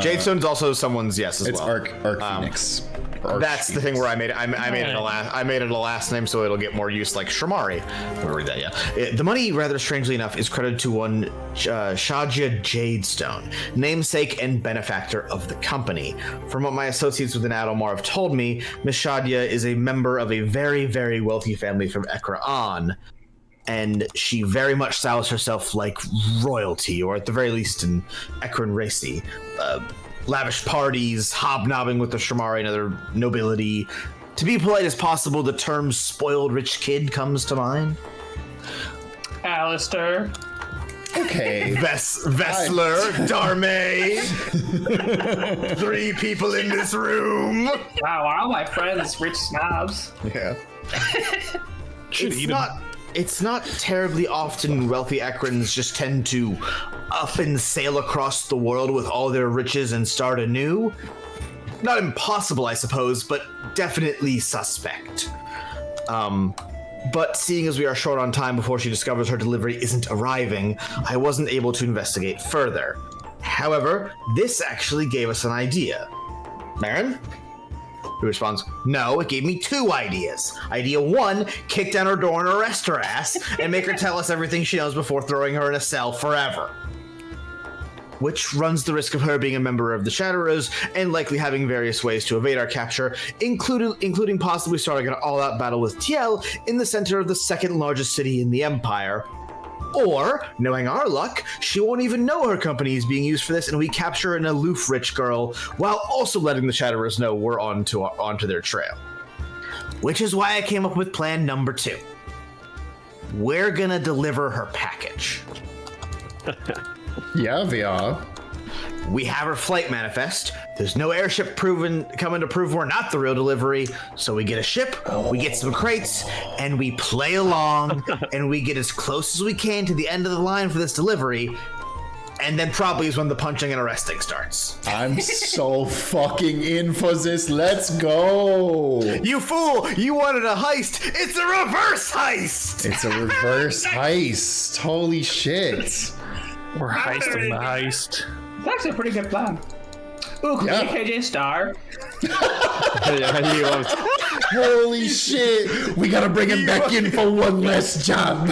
Jadestone's also someone's as it's well. It's Arc Phoenix. That's the thing where I made it. I made it a last name so it'll get more use, like Shamari. I'll read that. The money, rather strangely enough, is credited to one Shadia Jadestone, namesake and benefactor of the company. From what my associates within Adelmar have told me, Miss Shadia is a member of a very, very wealthy family from Ekra'an, and she very much styles herself like royalty, or at the very least an Ekran racy. Lavish parties, hobnobbing with the Shamari and other nobility. To be polite as possible, the term spoiled rich kid comes to mind. Alistair. Okay. Vessler, Darmay. 3 people in this room. Wow, all my friends rich snobs. Yeah. It's not terribly often wealthy Ekrans just tend to up and sail across the world with all their riches and start anew. Not impossible, I suppose, but definitely suspect. But seeing as we are short on time before she discovers her delivery isn't arriving, I wasn't able to investigate further. However, this actually gave us an idea. Marin? Who responds, no, it gave me 2 ideas. Idea 1, kick down her door and arrest her ass, and make her tell us everything she knows before throwing her in a cell forever. Which runs the risk of her being a member of the Shatterers and likely having various ways to evade our capture, including possibly starting an all-out battle with TL in the center of the 2nd largest city in the Empire. Or, knowing our luck, she won't even know her company is being used for this and we capture an aloof rich girl while also letting the Shatterers know we're onto their trail. Which is why I came up with plan number 2. We're gonna deliver her package. Yeah, we are. we have our flight manifest. There's no airship coming to prove we're not the real delivery. So we get a ship, we get some crates, and we play along, and we get as close as we can to the end of the line for this delivery. And then probably is when the punching and arresting starts. I'm so fucking in for this. Let's go. You fool! You wanted a heist. It's a reverse heist. It's a reverse heist. Holy shit. We're heisting the heist. It's actually a pretty good plan. Ooh, can Yeah. we get KJ Star? Holy shit. We gotta bring him back in for one last job.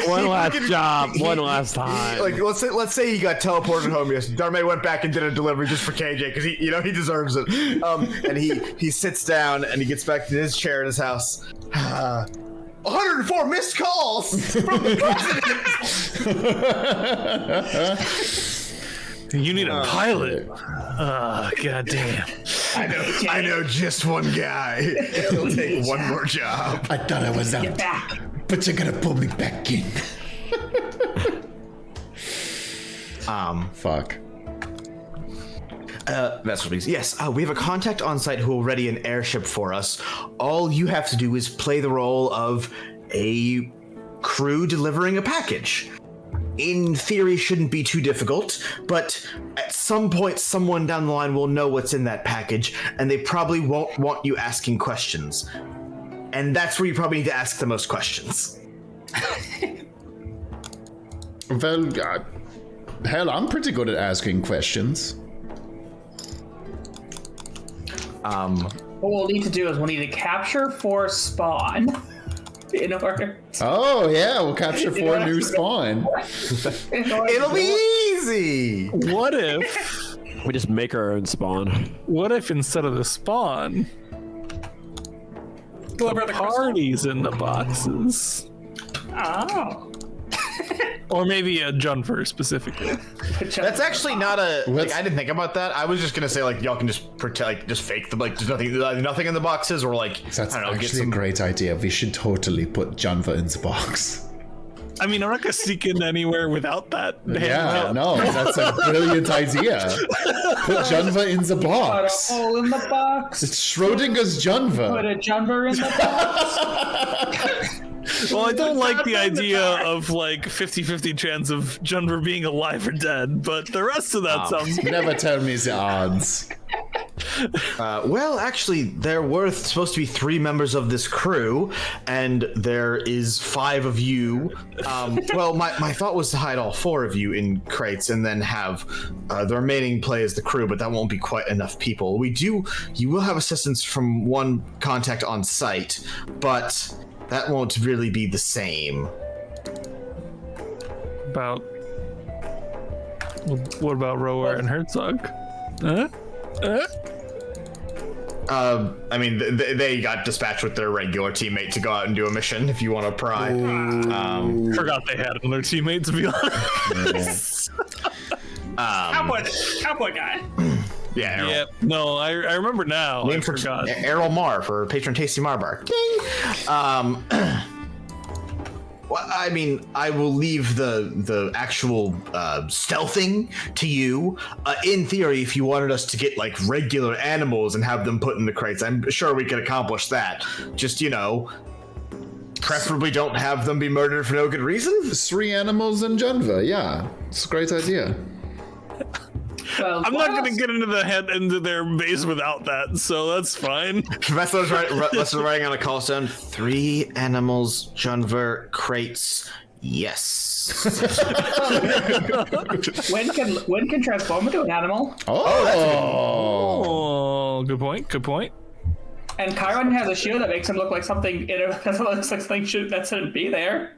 One last job, one last time. Like let's say he got teleported home. Yes, Darmay went back and did a delivery just for KJ because he deserves it. And he sits down and he gets back to his chair in his house. 104 missed calls from the president. You need a pilot. Goddamn. I know just one guy. He'll take one more job. I thought I was out, Back. but you're gonna pull me back in. Fuck. That's what it is. Yes, we have a contact on site who will ready an airship for us. All you have to do is play the role of a crew delivering a package. In theory, shouldn't be too difficult, but at some point, someone down the line will know what's in that package, and they probably won't want you asking questions. And that's where you probably need to ask the most questions. Well, hell, I'm pretty good at asking questions. What we'll need to do is we'll need to capture 4 spawn in order. Oh, yeah, we'll capture 4 new spawn. It'll be easy! What if We just make our own spawn. What if instead of the spawn, Deliver the parties in the boxes? Oh. Or maybe a Junfer specifically. That's actually not a. Like, What's- I didn't think about that. I was just gonna say like y'all can just pretend, like just fake them, like there's nothing in the boxes, or like That's I don't know, get actually some. a great idea. We should totally put Janva in the box. I mean, I'm not gonna sneak in anywhere without that. Yeah, no, that's a brilliant idea. Put Janva in the Put a box. hole in the box. It's Schrodinger's Put Janva. a jumper in the box. Well, I don't like the idea of like 50-50 chance of Junver being alive or dead, but the rest of that sounds Never tell me the odds. Well, actually, there were supposed to be 3 members of this crew, and there is 5 of you. Well, my thought was to hide all 4 of you in crates and then have the remaining play as the crew, but that won't be quite enough people. You will have assistance from one contact on site, but that won't really be the same. about. What about Rower and Herzog? Huh? I mean, they got dispatched with their regular teammate to go out and do a mission. If you want to pry, Forgot they had another teammate, to be honest. Cowboy guy. yeah, Errol. Yep. No, I remember now. I Name for forgot. Errol Mar for Patron Tasty Mar Bar. Ding! Well, I mean, I will leave the actual stealthing to you. In theory, if you wanted us to get like regular animals and have them put in the crates, I'm sure we could accomplish that. Just, preferably don't have them be murdered for no good reason. 3 animals and Janva, yeah. It's a great idea. Well, I'm what not gonna else? get into their base without that, so that's fine. Professor's writing on a call stone. 3 animals, Junver, crates. Yes. When can transform into an animal? Oh, good point. Good point. And Chiron has a shield that makes him look like something. It looks like something that shouldn't be there.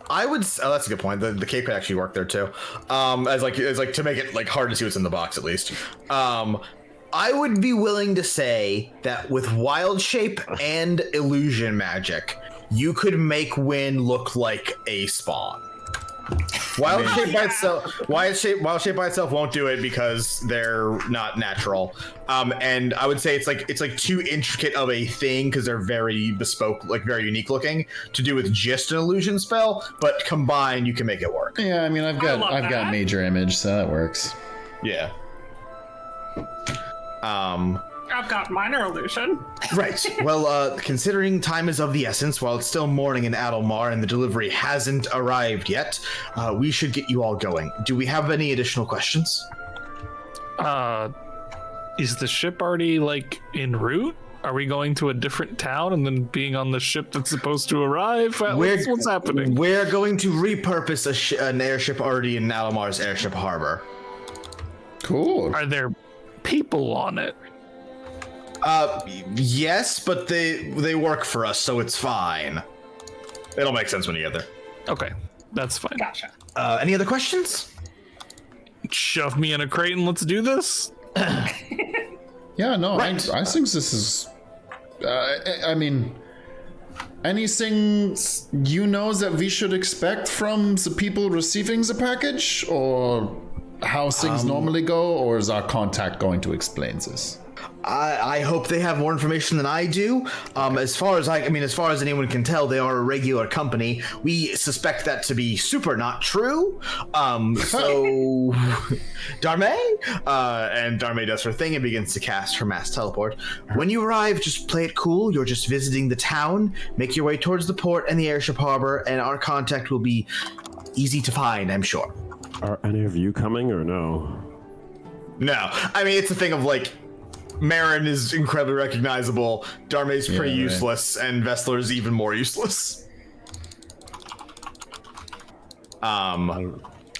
Oh, that's a good point. The cape could actually work there too. As to make it like hard to see what's in the box at least. I would be willing to say that with wild shape and illusion magic, you could make Wynn look like a spawn. Wild shape by itself won't do it because they're not natural. And I would say it's like too intricate of a thing because they're very bespoke, like very unique looking to do with just an illusion spell. But combined, you can make it work. Yeah, I mean, I've got major image, so that works. Yeah. I've got minor illusion. Right. Well, considering time is of the essence, while it's still morning in Adelmar and the delivery hasn't arrived yet, we should get you all going. Do we have any additional questions? Is the ship already like en route? Are we going to a different town and then being on the ship that's supposed to arrive? What's happening? We're going to repurpose an airship already in Adelmar's airship harbor. Cool. Are there people on it? Yes, but they work for us, so it's fine. It'll make sense when you get there. Okay, that's fine. Gotcha. Any other questions? Shove me in a crate and let's do this. Yeah, no, Right. I think this is. I mean, anything you know that we should expect from the people receiving the package, or how things normally go, or is our contact going to explain this? I hope they have more information than I do. As far as anyone can tell, they are a regular company. We suspect that to be super not true. So Darmay, and Darmay does her thing and begins to cast her mass teleport. When you arrive, just play it cool. You're just visiting the town. Make your way towards the port and the airship harbor, and our contact will be easy to find, I'm sure. Are any of you coming or no? No, I mean it's a thing of like. Marin is incredibly recognizable. Darmay's pretty useless, and Vessler's even more useless.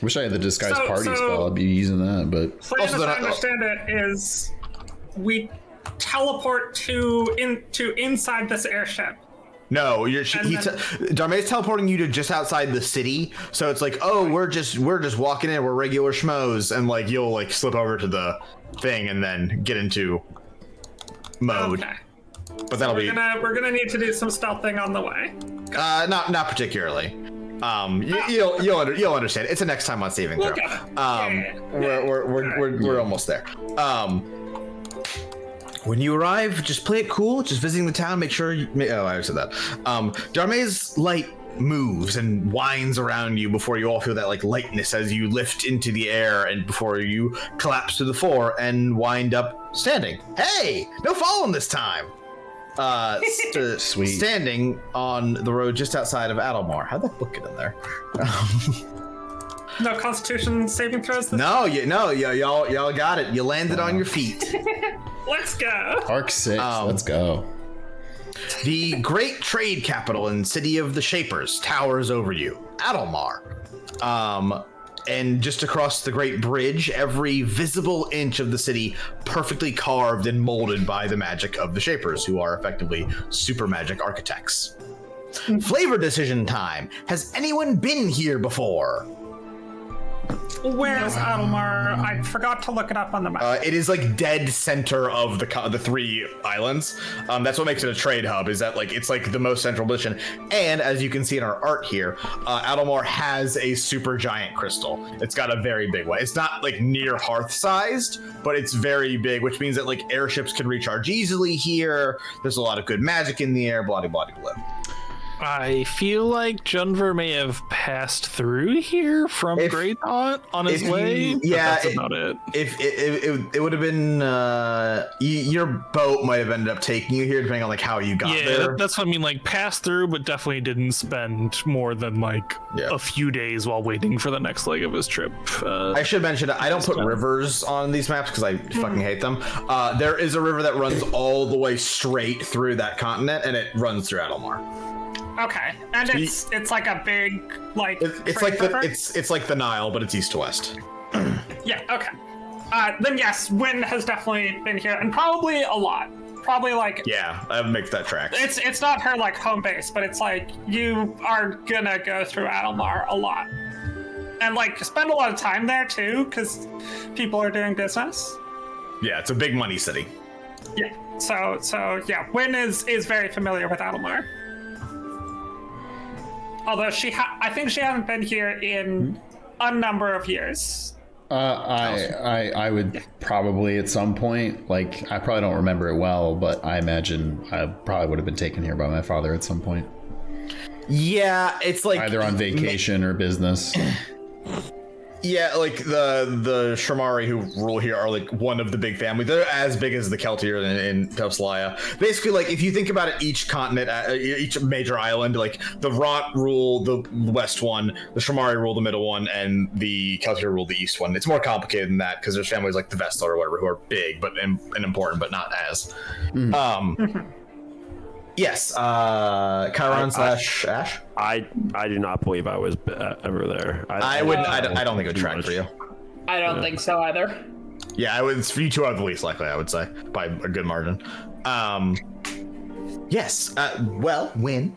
Wish I had the disguise party so- spell. I'd be using that, but So Also, as they're I not- understand it is we teleport to inside this airship. No, Darmay's teleporting you to just outside the city, so it's like, oh, we're just walking in, we're regular schmoes, and like you'll like slip over to the thing and then get into mode. Okay. But that'll be We're gonna need to do some stealthing on the way. not particularly. You'll understand. It's a next time on saving throw. Okay. We're almost there. When you arrive, just play it cool. Just visiting the town. Make sure you. I already said that. Darmay's light moves and winds around you before you all feel that like lightness as you lift into the air and before you collapse to the floor and wind up standing. Hey, no falling this time. Sweet. Standing on the road just outside of Adelmar. How'd that book get in there? No Constitution saving throws. Y'all got it. You landed on your feet. Let's go. Arc 6, let's go. The great trade capital and city of the Shapers towers over you, Adelmar. And just across the great bridge, every visible inch of the city perfectly carved and molded by the magic of the Shapers, who are effectively super magic architects. Flavor decision time. Has anyone been here before? Where's Adelmar? I forgot to look it up on the map. It is like dead center of the three islands. That's what makes it a trade hub. Is that like it's like the most central position. And as you can see in our art here, Adelmar has a super giant crystal. It's got a very big one. It's not like near Hearth sized, but it's very big, which means that like airships can recharge easily here. There's a lot of good magic in the air. Blah blah blah blah. I feel like Junver may have passed through here from Great Haunt on his way. That's about it. If it would have been your boat might have ended up taking you here, depending on like how you got there. That's what I mean. Like pass through, but definitely didn't spend more than like a few days while waiting for the next leg of his trip. I should mention I don't put rivers on these maps because I fucking hate them. There is a river that runs all the way straight through that continent, and it runs through Adelmar. Okay, and it's like a big like. It's like it's like the Nile, but it's east to west. Yeah. Okay. Then yes, Wynn has definitely been here, and probably a lot. Probably like. Yeah, that makes that track. It's not her like home base, but it's like you are gonna go through Adelmar a lot, and like spend a lot of time there too, because people are doing business. Yeah, it's a big money city. Yeah. So yeah, Wynn is very familiar with Adelmar. Although I think she hasn't been here in a number of years. I would probably at some point, like, I probably don't remember it well, but I imagine I probably would have been taken here by my father at some point. Yeah, it's like either on vacation or business. Yeah, like the Shamari who rule here are like one of the big families. They're as big as the Keltier in Topslaia. Basically, like if you think about it, each continent, each major island, like the Ront rule the west one, the Shamari rule the middle one, and the Keltier rule the east one. It's more complicated than that because there's families like the Vestal or whatever who are big but and important, but not as. Yes, Chiron / Ash. I do not believe I was ever there. I don't think it would track for you. I don't think so either. Yeah, you two are the least likely, I would say, by a good margin. Yes. Well, Wynn,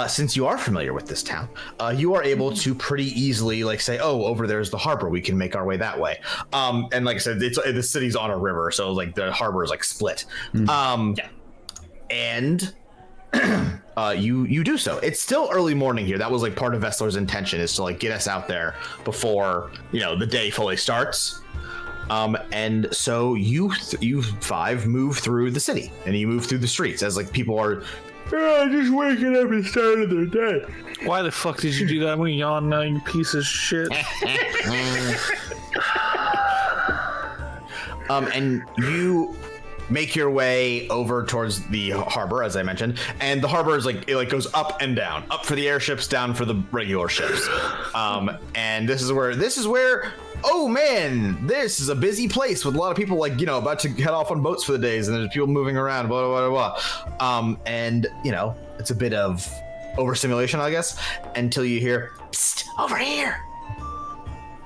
since you are familiar with this town, you are able to pretty easily like say, oh, over there's the harbor. We can make our way that way. And like I said, the city's on a river, so like the harbor is like split. And you do so. It's still early morning here. That was like part of Vestler's intention, is to like get us out there before the day fully starts. And so you five move through the city, and you move through the streets as like people are just waking up and starting their day. Why the fuck did you do that? I'm gonna yawn now, you piece of shit. And you make your way over towards the harbor, as I mentioned, and the harbor is like it goes up and down, up for the airships, down for the regular ships. And this is where oh man, this is a busy place with a lot of people like about to head off on boats for the days, and there's people moving around, blah blah blah blah. And it's a bit of overstimulation, I guess, until you hear psst, over here,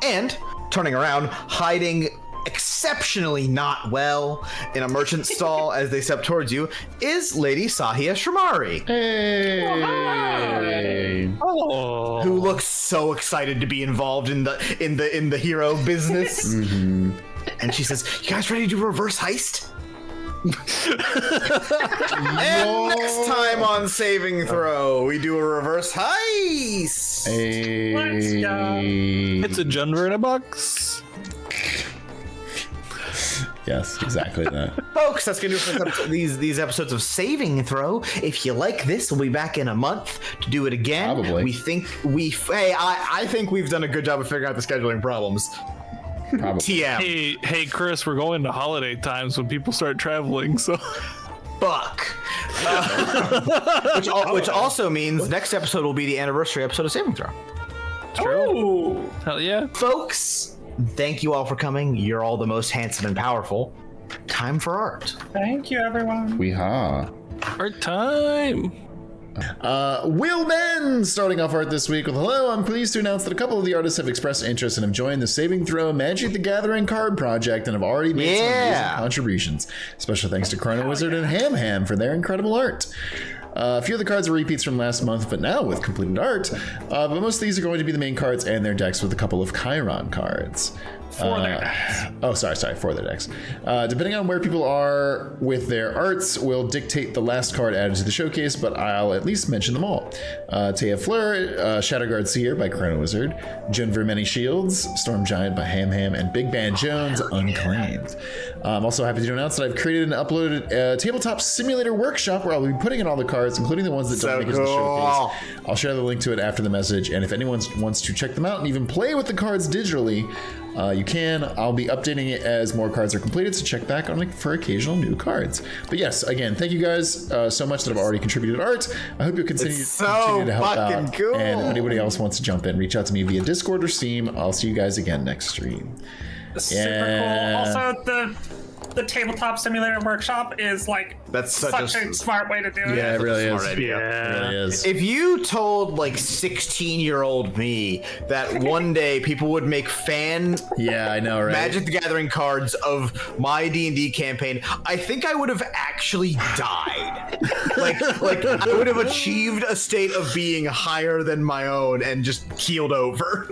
and turning around, hiding exceptionally not well in a merchant stall as they step towards you is Lady Sahia Shamari. Hey. Oh. Who looks so excited to be involved in the hero business. Mm-hmm. And she says, "You guys ready to do a reverse heist?" And next time on Saving Throw, we do a reverse heist. Hey. Let's go. It's a genre in a box. Yes, exactly that. Folks, that's gonna do it for these episodes of Saving Throw. If you like this, we'll be back in a month to do it again. Probably. I think we've done a good job of figuring out the scheduling problems. Probably. TM. Hey, Chris, we're going to holiday times when people start traveling, so. Fuck. Which also means next episode will be the anniversary episode of Saving Throw. Ooh. Hell yeah. Folks, thank you all for coming. You're all the most handsome and powerful. Time for art. Thank you, everyone. Weehaw. Art time. Will Ben starting off art this week with hello. I'm pleased to announce that a couple of the artists have expressed interest and have joined the Saving Throw Magic the Gathering card project and have already made some amazing contributions. Special thanks to Chrono Wizard and Ham for their incredible art. A few of the cards are repeats from last month, but now with completed art. But most of these are going to be the main cards and their decks with a couple of Chiron cards. For their decks. Oh, sorry, for their decks. Depending on where people are with their arts will dictate the last card added to the showcase, but I'll at least mention them all. Taya Fleur, Shadowguard Seer by Chrono Wizard, Junver Many Shields, Storm Giant by Ham, and Big Band Jones, Unclaimed. I'm also happy to announce that I've created and uploaded a tabletop simulator workshop where I'll be putting in all the cards, including the ones that don't make it to the showcase. I'll share the link to it after the message, and if anyone wants to check them out and even play with the cards digitally, you can. I'll be updating it as more cards are completed, so check back on it for occasional new cards. But yes, again, thank you guys so much that have already contributed art. I hope you'll continue to help out. Cool. And if anybody else wants to jump in, reach out to me via Discord or Steam. I'll see you guys again next stream. Super cool. Also, the tabletop simulator workshop is like such a smart way to do it. Yeah, it really is. Idea. It really is. If you told like 16-year-old me that one day people would make yeah, I know, right? Magic the Gathering cards of my D&D campaign, I think I would have actually died. like I would have achieved a state of being higher than my own and just keeled over.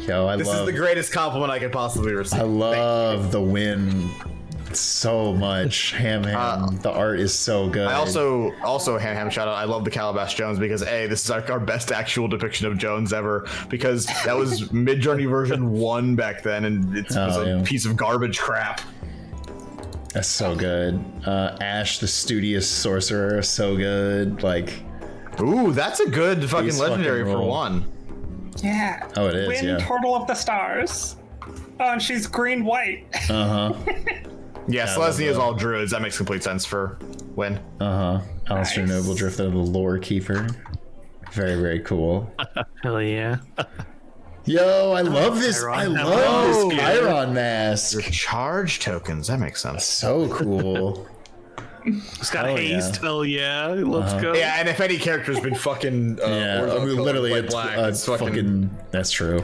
Yo, this is the greatest compliment I could possibly receive. I love the win so much. Ham. The art is so good. I also Ham shout out. I love the Calabash Jones because this is our best actual depiction of Jones ever, because that was Midjourney version 1 back then, and it was a piece of garbage crap. That's so good. Ash, the studious sorcerer, so good. Like, ooh, that's a good fucking legendary fucking for roll. 1. Yeah. Oh, it is, Wind yeah. Turtle of the Stars. Oh, and she's green-white. Yeah, Selesnya is all druids. That makes complete sense for Win. Alistair Nice. Noble Drift of the Lore Keeper. Very, very cool. Hell yeah. Yo, I love this. Chiron. I love this Oh, Chiron mask. Your charge tokens. That makes sense. So cool. It's got Hell haste. yeah. Hell yeah. Let's go. Yeah, and if any character's been fucking Yeah, I mean, literally, it's fucking. That's true.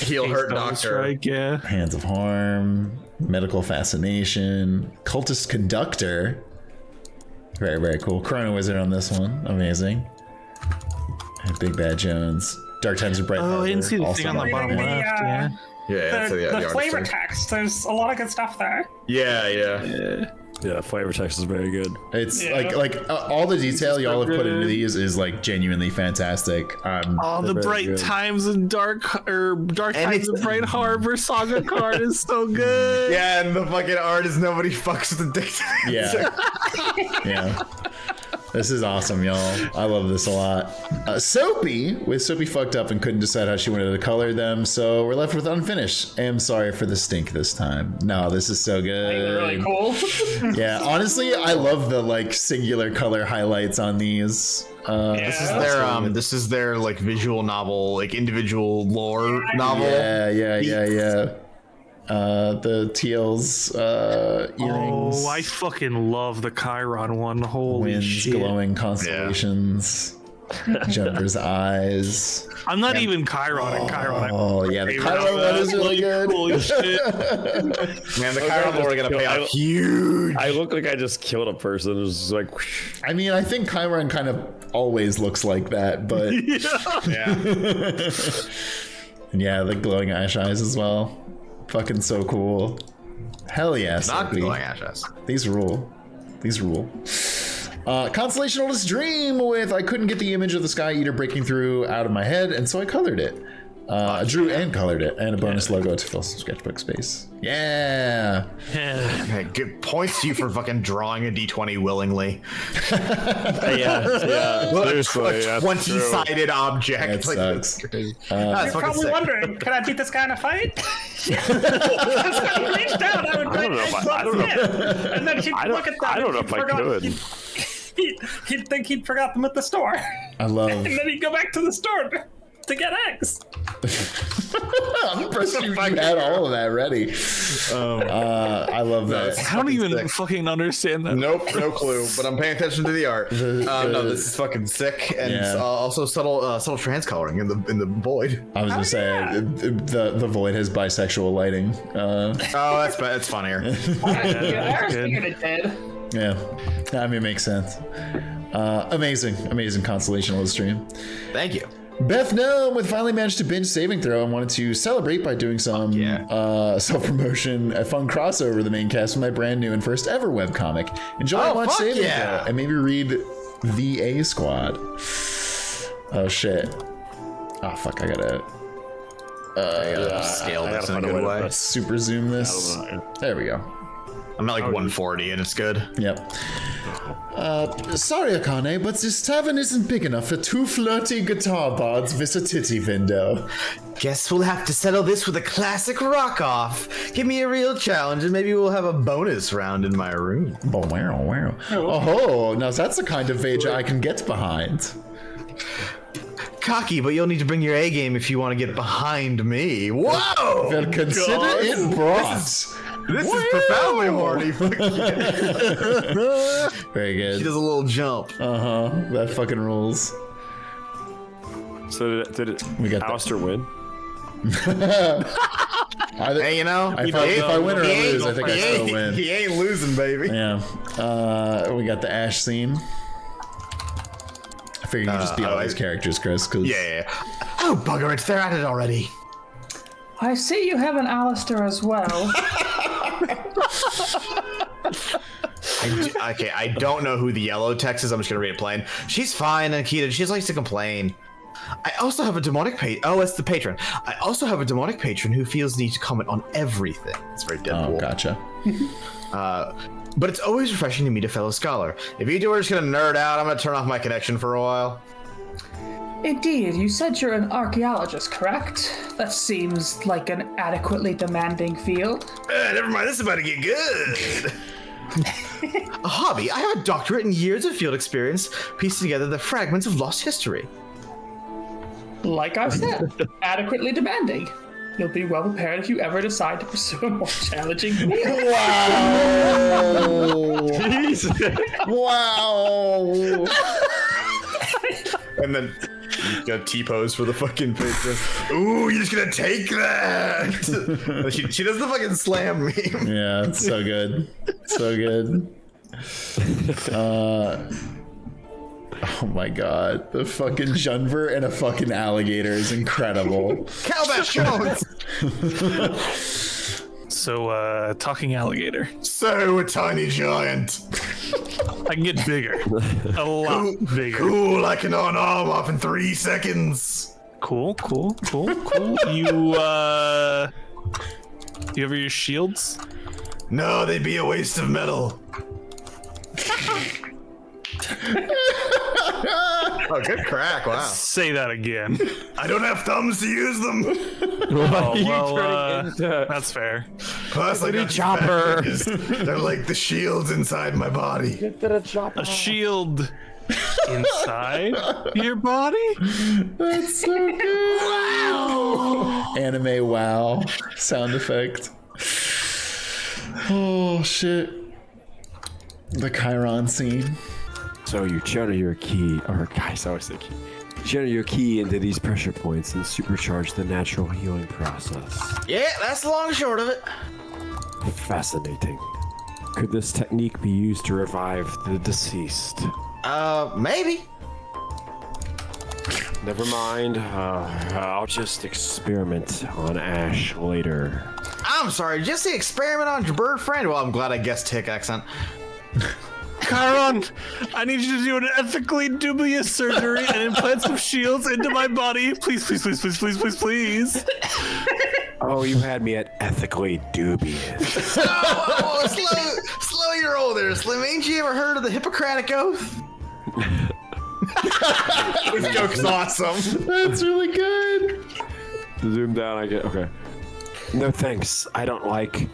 heal hurt Double doctor. strike, yeah. Hands of Harm, Medical Fascination, Cultist Conductor. Very, very cool. Chrono Wizard on this one. Amazing. And Big Bad Jones. Dark Times of Bright Oh, I didn't see the also thing on the very bottom cool. left. Yeah. Yeah, The flavor text. There's a lot of good stuff there. Yeah. Yeah, flavor text is very good. It's Yeah. like all the detail y'all have put into these is like genuinely fantastic. All the very bright good. times and dark times of Bright Harbor saga card is so good. Yeah, and the fucking art is nobody fucks with the dick. Yeah. Yeah. This is awesome, y'all. I love this a lot. Soapy fucked up and couldn't decide how she wanted to color them, so we're left with unfinished. I'm sorry for the stink this time. No, this is so good. Really cool. Yeah, honestly, I love the like singular color highlights on these. This is their like visual novel, like individual lore novel. Yeah. The Teal's earrings. Oh, I fucking love the Chiron one. Holy Winds, shit. glowing constellations. Jumper's eyes. I'm not even Chiron and Chiron. Oh yeah, the Chiron one is really good. Holy shit. Man, the Chiron lore are gonna pay off huge. I look like I just killed a person. It was just like, whoosh. I mean, I think Chiron kind of always looks like that, but and yeah, the glowing ash eyes as well. Fucking so cool. Hell yeah, Not Soapy. glowing ashes. These rule. Constellation Oldest Dream with I couldn't get the image of the Sky Eater breaking through out of my head, and so I colored it. Drew and colored it, and a bonus logo to fill some sketchbook space. Yeah. Hey, good points to you for fucking drawing a d20 willingly. Yeah, seriously. A 20-sided object. That sucks. That's You're fucking probably sick. wondering, could I beat this guy in a fight? That's when he reached out, I would don't know if I don't know. And then he'd look at them. I don't know if I could. He'd think he'd forgot them at the store. I love. And then he'd go back to the store to get eggs. I'm impressed you had all of that ready. I love that. I don't even sick. fucking understand that. Nope, no clue. But I'm paying attention to the art. No, this is fucking sick, and Yeah. also subtle trans coloring in the void. I was gonna say the void has bisexual lighting. Oh, that's funnier. I was thinking it did. Yeah, I mean, it makes sense. Amazing constellation on the stream. Thank you. Beth Gnome with finally managed to binge Saving Throw and wanted to celebrate by doing some self-promotion, a fun crossover of the main cast with my brand new and first ever webcomic. Enjoy and watch fuck Saving yeah. Throw and maybe read The A Squad. Oh shit. Oh fuck, I gotta Scale I this gotta in a find a good way to way. super zoom this. There we go. I'm at like 140 and it's good. Yep. Sorry, Akane, but this tavern isn't big enough for two flirty guitar bards with a titty window. Guess we'll have to settle this with a classic rock-off. Give me a real challenge and maybe we'll have a bonus round in my room. Oh, wow. Oh, now that's the kind of Veja I can get behind. Cocky, but you'll need to bring your A game if you want to get behind me. Whoa! Well, consider it brought. This is profoundly horny. Very She good. does a little jump. That fucking rules. So did We got that. Alistair win? Hey, you know, If I win or I lose, I think I still win. He ain't losing, baby. Yeah. We got the Ash scene. I figured you'd just be all these characters, Chris. Cause Yeah. Oh, bugger it, they're at it already. I see you have an Alistair as well. I don't know who the yellow text is. I'm just gonna read it plain. She's fine, Nikita. She just likes to complain. I also have a demonic Oh, it's the patron. I also have a demonic patron who feels the need to comment on everything. It's very Deadpool. Oh, gotcha. But it's always refreshing to meet a fellow scholar. If you two are just gonna nerd out, I'm gonna turn off my connection for a while. Indeed, you said you're an archaeologist, correct? That seems like an adequately demanding field. Never mind, this is about to get good. A hobby. I have a doctorate in years of field experience, piecing together the fragments of lost history. Like I said, adequately demanding. You'll be well prepared if you ever decide to pursue a more challenging field. Wow. Wow. And then you got T-pose for the fucking patron. Ooh, you're just gonna take that. she does the fucking slam meme. Yeah, it's so good. So good. Oh my god. The fucking Junver and a fucking alligator is incredible. Calabash Jones. So, talking alligator. So a tiny giant. I can get bigger. A lot bigger. Cool, I can unarm off in 3 seconds. Cool. You have your shields? No, they'd be a waste of metal. Oh, good crack, wow. Say that again. I don't have thumbs to use them. Oh, well, that's fair. Plus, I got chopper. They're like the shields inside my body. A shield inside your body? That's so good. Wow. Anime wow sound effect. Oh shit. The Chiron scene. So you channel your key, or guys, I always say key. Channel your key into these pressure points and supercharge the natural healing process. Yeah, that's the long and short of it. Fascinating. Could this technique be used to revive the deceased? Maybe. Never mind. I'll just experiment on Ash later. I'm sorry, just the experiment on your bird friend? Well, I'm glad I guessed Tick accent. Chiron, I need you to do an ethically dubious surgery and implant some shields into my body. Please. Oh, you had me at ethically dubious. Slow your roll there, Slim. Ain't you ever heard of the Hippocratic Oath? This joke's awesome. That's really good. Zoom down, I get. Okay. No thanks. I don't like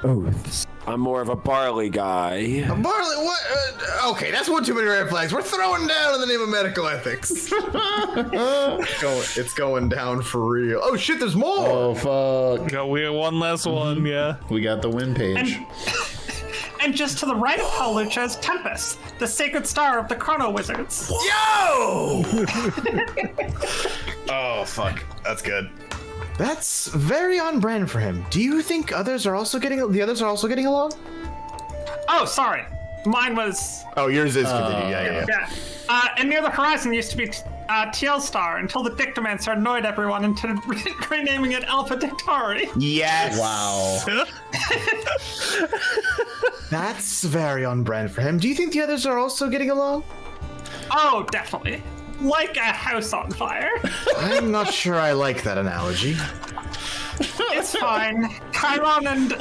oaths. I'm more of a barley guy. Barley, what? Okay, that's one too many red flags. We're throwing down in the name of medical ethics. It's going down for real. Oh shit, there's more. Oh fuck. We got one last one, yeah. We got the win page. And just to the right of Palucha is Tempest, the sacred star of the Chrono Wizards. Yo! Oh fuck, that's good. That's very on brand for him. Do you think the others are also getting along? Oh, sorry. Mine was... Oh, yours is continued. Yeah. And near the horizon used to be TL Star until the Dictomancer annoyed everyone into renaming it Alpha Dictari. Yes. Wow. That's very on brand for him. Do you think the others are also getting along? Oh, definitely. Like a house on fire. I'm not sure I like that analogy. It's fine. Chiron and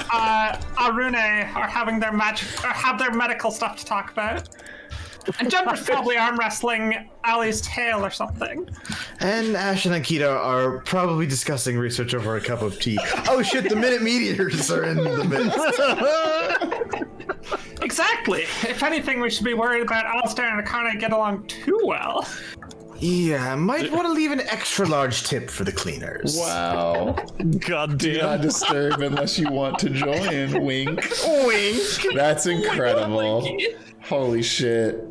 Arune are having their have their medical stuff to talk about. And Jumper's probably arm wrestling Ali's tail or something. And Ash and Akita are probably discussing research over a cup of tea. Oh shit, the Minute Meteors are in the midst. Exactly. If anything, we should be worried about Alistair and Akane get along too well. Yeah, might want to leave an extra large tip for the cleaners. Wow. God Do damn. not disturb unless you want to join. Wink. Wink. That's incredible. Holy shit.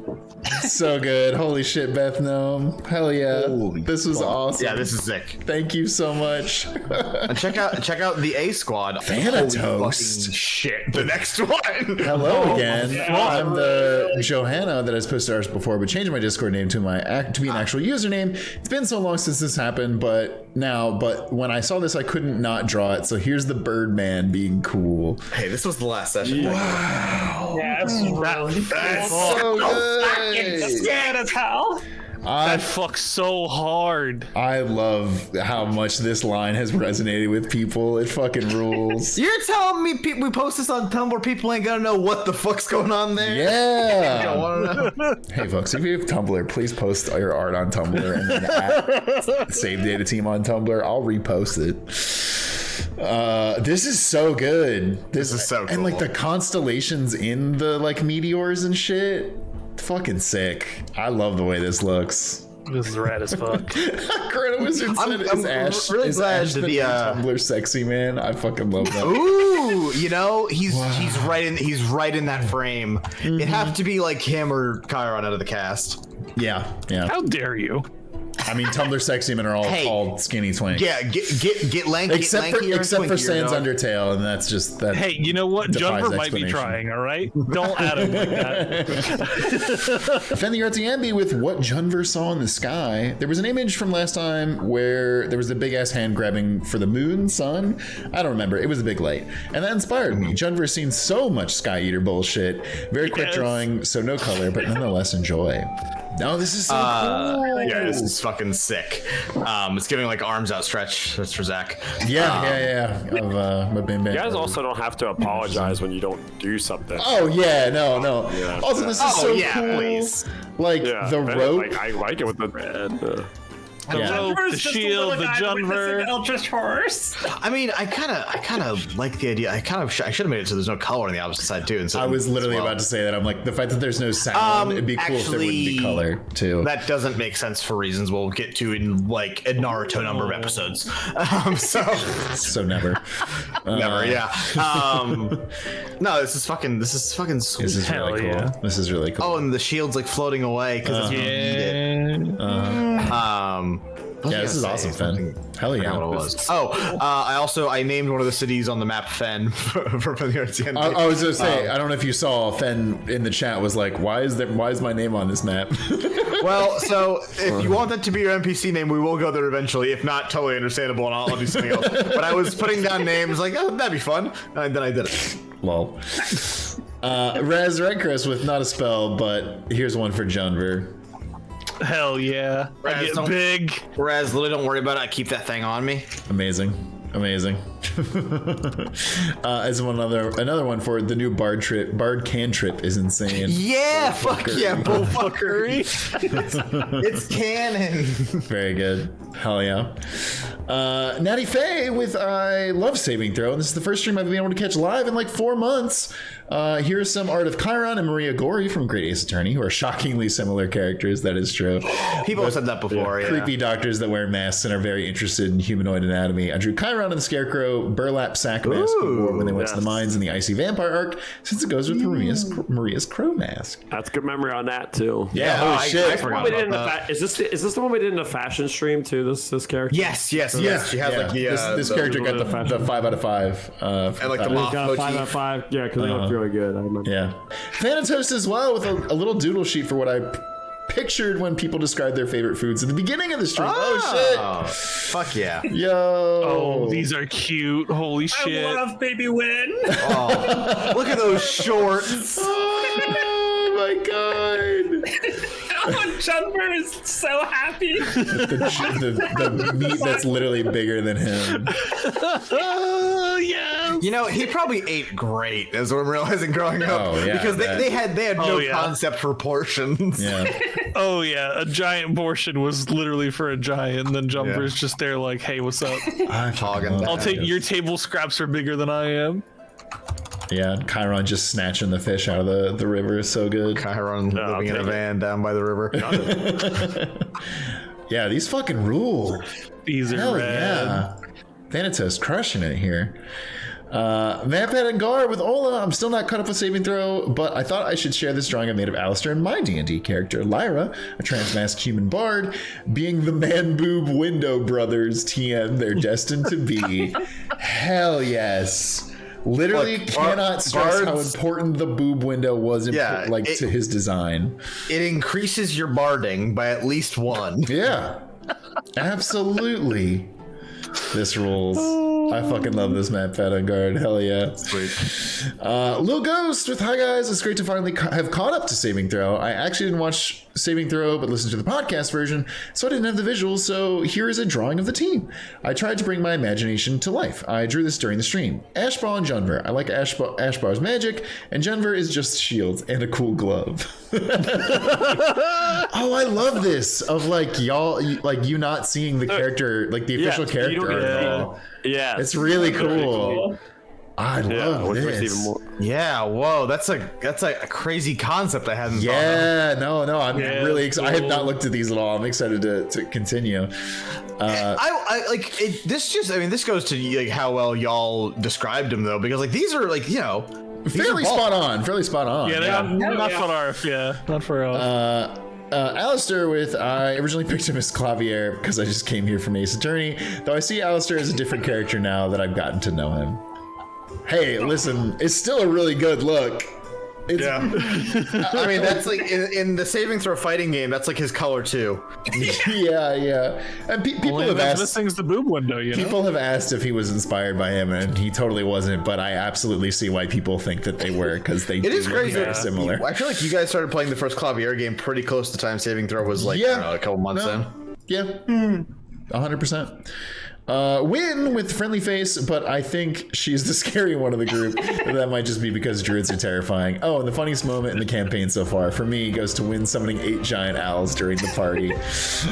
So good. Holy shit, Beth Gnome. Hell yeah. This was awesome. Yeah, this is sick. Thank you so much. And check out the A Squad. Thanatos. Holy fucking shit. The next one. Hello again. I'm the Johanna that has posted ours before, but changed my Discord name to be an actual username. It's been so long since this happened, but when I saw this, I couldn't not draw it. So here's the Birdman being cool. Hey, this was the last session. Wow. Yeah, That's so fucking good. scared as hell. That fucks so hard. I love how much this line has resonated with people. It fucking rules. You're telling me we post this on Tumblr, people ain't gonna know what the fuck's going on there? Yeah. I don't wanna know. Hey folks, if you have Tumblr, please post your art on Tumblr and then at Save Data Team on Tumblr. I'll repost it. This is so good. This is so cool. And like the constellations in the like meteors and shit. Fucking sick. I love the way this looks. This is rad as fuck. Greta Wizard said, I'm really glad Ash that the Tumblr sexy man? I fucking love that. Ooh, you know, he's right in that frame. It have to be like him or Chiron out of the cast. Yeah. How dare you? I mean, Tumblr sexy men are all called skinny twinks. Yeah, get lanky. Except for Sans under. Undertale, and that's just that. Hey, you know what? defies Junver might be explanation. trying, all right? Don't add him like that. Defend the Artiambi with what Junver saw in the sky. There was an image from last time where there was the big ass hand grabbing for the moon, sun. I don't remember. It was a big light. And that inspired me. Junver has seen so much Sky Eater bullshit. Very quick drawing, so no color, but nonetheless enjoy. No, this is so cool. Yeah, this is fucking sick. It's giving like arms outstretched. That's for Zach. Yeah. Of Bim Bam. You guys also don't have to apologize when you don't do something. Oh yeah, no. Yeah. Also, this is so cool. Please. Like Yeah, the rope. Like, I like it with the red. The rope, the shield, the Junver. Eldritch Horse. I mean, I kind of like the idea. I should have made it so there's no color on the opposite side too. And so I was literally about to say that. I'm like, the fact that there's no sound, it'd be cool if there wouldn't be color too. That doesn't make sense for reasons we'll get to in like a Naruto number of episodes. So never. Never, yeah. No, this is fucking sweet. This is Hell really cool. yeah. This is really cool. Oh, and the shield's like floating away because it's Yeah, this is awesome, Fen. Hell yeah. What it was. I named one of the cities on the map Fen for the RTN. I was gonna say, I don't know if you saw Fen in the chat was like, why is my name on this map? Well, so if you want that to be your NPC name, we will go there eventually. If not, totally understandable, and I'll do something else. But I was putting down names like, oh, that'd be fun, and then I did it. Lol. Raz Redcrest with not a spell, but here's one for Junver. Hell yeah. I Raz, get don't- big. Whereas, literally, don't worry about it. I keep that thing on me. Amazing. As another one for the new Bard cantrip is insane. Yeah, fuck yeah, bullfuckery. It's canon. Very good. Hell yeah. Natty Faye with I love saving throw, and this is the first stream I've been able to catch live in like 4 months. Here's some art of Chiron and Maria Gori from Great Ace Attorney, who are shockingly similar characters. That is true. People have said that before. Yeah. Creepy doctors that wear masks and are very interested in humanoid anatomy. I drew Chiron and the Scarecrow burlap sack mask when they went to the mines in the Icy Vampire arc, since it goes with Maria's crow mask. That's good memory on that too. Yeah, holy shit. I forgot about that. Is this the one we did in the fashion stream too? This character. Yes. She has like the this character got the 5 out of 5. and like the He moth got a 5 out motif. of 5. Yeah, because they looked really good. I remember. Yeah. Thanatos as well with a little doodle sheet for what I pictured when people described their favorite foods at the beginning of the stream. Oh, fuck yeah. Shit. Yo. Oh, these are cute. Holy shit. I love Baby Win. Oh, look at those shorts. Oh my god. Junver is so happy. The meat that's literally bigger than him. Yeah. You know, he probably ate great, is what I'm realizing growing up. Oh, yeah, because they had no yeah. concept for portions. Yeah. Oh yeah, a giant portion was literally for a giant, and then Jumper's just there like, hey, what's up? I'm Talking I'll take your table scraps are bigger than I am. Yeah, Chiron just snatching the fish out of the river is so good. Chiron living in a van down by the river. Yeah, these fucking rule. These are Hell rad. yeah. Thanatos crushing it here. Vampad and Gar with Ola. I'm still not caught up with saving throw, but I thought I should share this drawing I made of Alistair and my D&D character, Lyra, a transmasked human bard, being the man boob window brothers TM they're destined to be. Hell yes. Literally cannot stress how important the boob window was to his design. It increases your barding by at least 1. Yeah. Absolutely. This rules. I fucking love this map, Fat Guard. Hell yeah. Sweet. Lil Ghost with hi guys. It's great to finally have caught up to Saving Throw. I actually didn't watch Saving Throw, but listened to the podcast version, so I didn't have the visuals. So here is a drawing of the team. I tried to bring my imagination to life. I drew this during the stream. Ashbaugh and Junver. I like Ashbaugh's magic, and Junver is just shields and a cool glove. Oh, I love this of like y'all, like you not seeing the character, like the official character art at all. Yeah, It's really cool. I love which makes it this. even more. Yeah, whoa, that's a crazy concept I hadn't thought of. Yeah, no, I'm really excited. I have cool. not looked at these at all. I'm excited to continue. I like it, this. Just, I mean, this goes to like how well y'all described him though, because like these are like Fairly spot on. Yeah, not for Arf. Yeah, not for us. Alistair with, I originally picked him as Clavier because I just came here from Ace Attorney, though I see Alistair as a different character now that I've gotten to know him. Hey, listen, it's still a really good look. It's, Yeah. I mean, that's like in the Saving Throw fighting game, that's like his color too. yeah. And people Only have that's asked. missing's the boob window, you know. People have asked if he was inspired by him, and he totally wasn't. But I absolutely see why people think that they were, because they It do is look crazy. very similar. I feel like you guys started playing the first Clavier game pretty close to time Saving Throw was like, I don't know, a couple months in. Yeah, 100%. Win with friendly face, but I think she's the scary one of the group. That might just be because druids are terrifying. Oh, and the funniest moment in the campaign so far for me goes to Win summoning 8 giant owls during the party.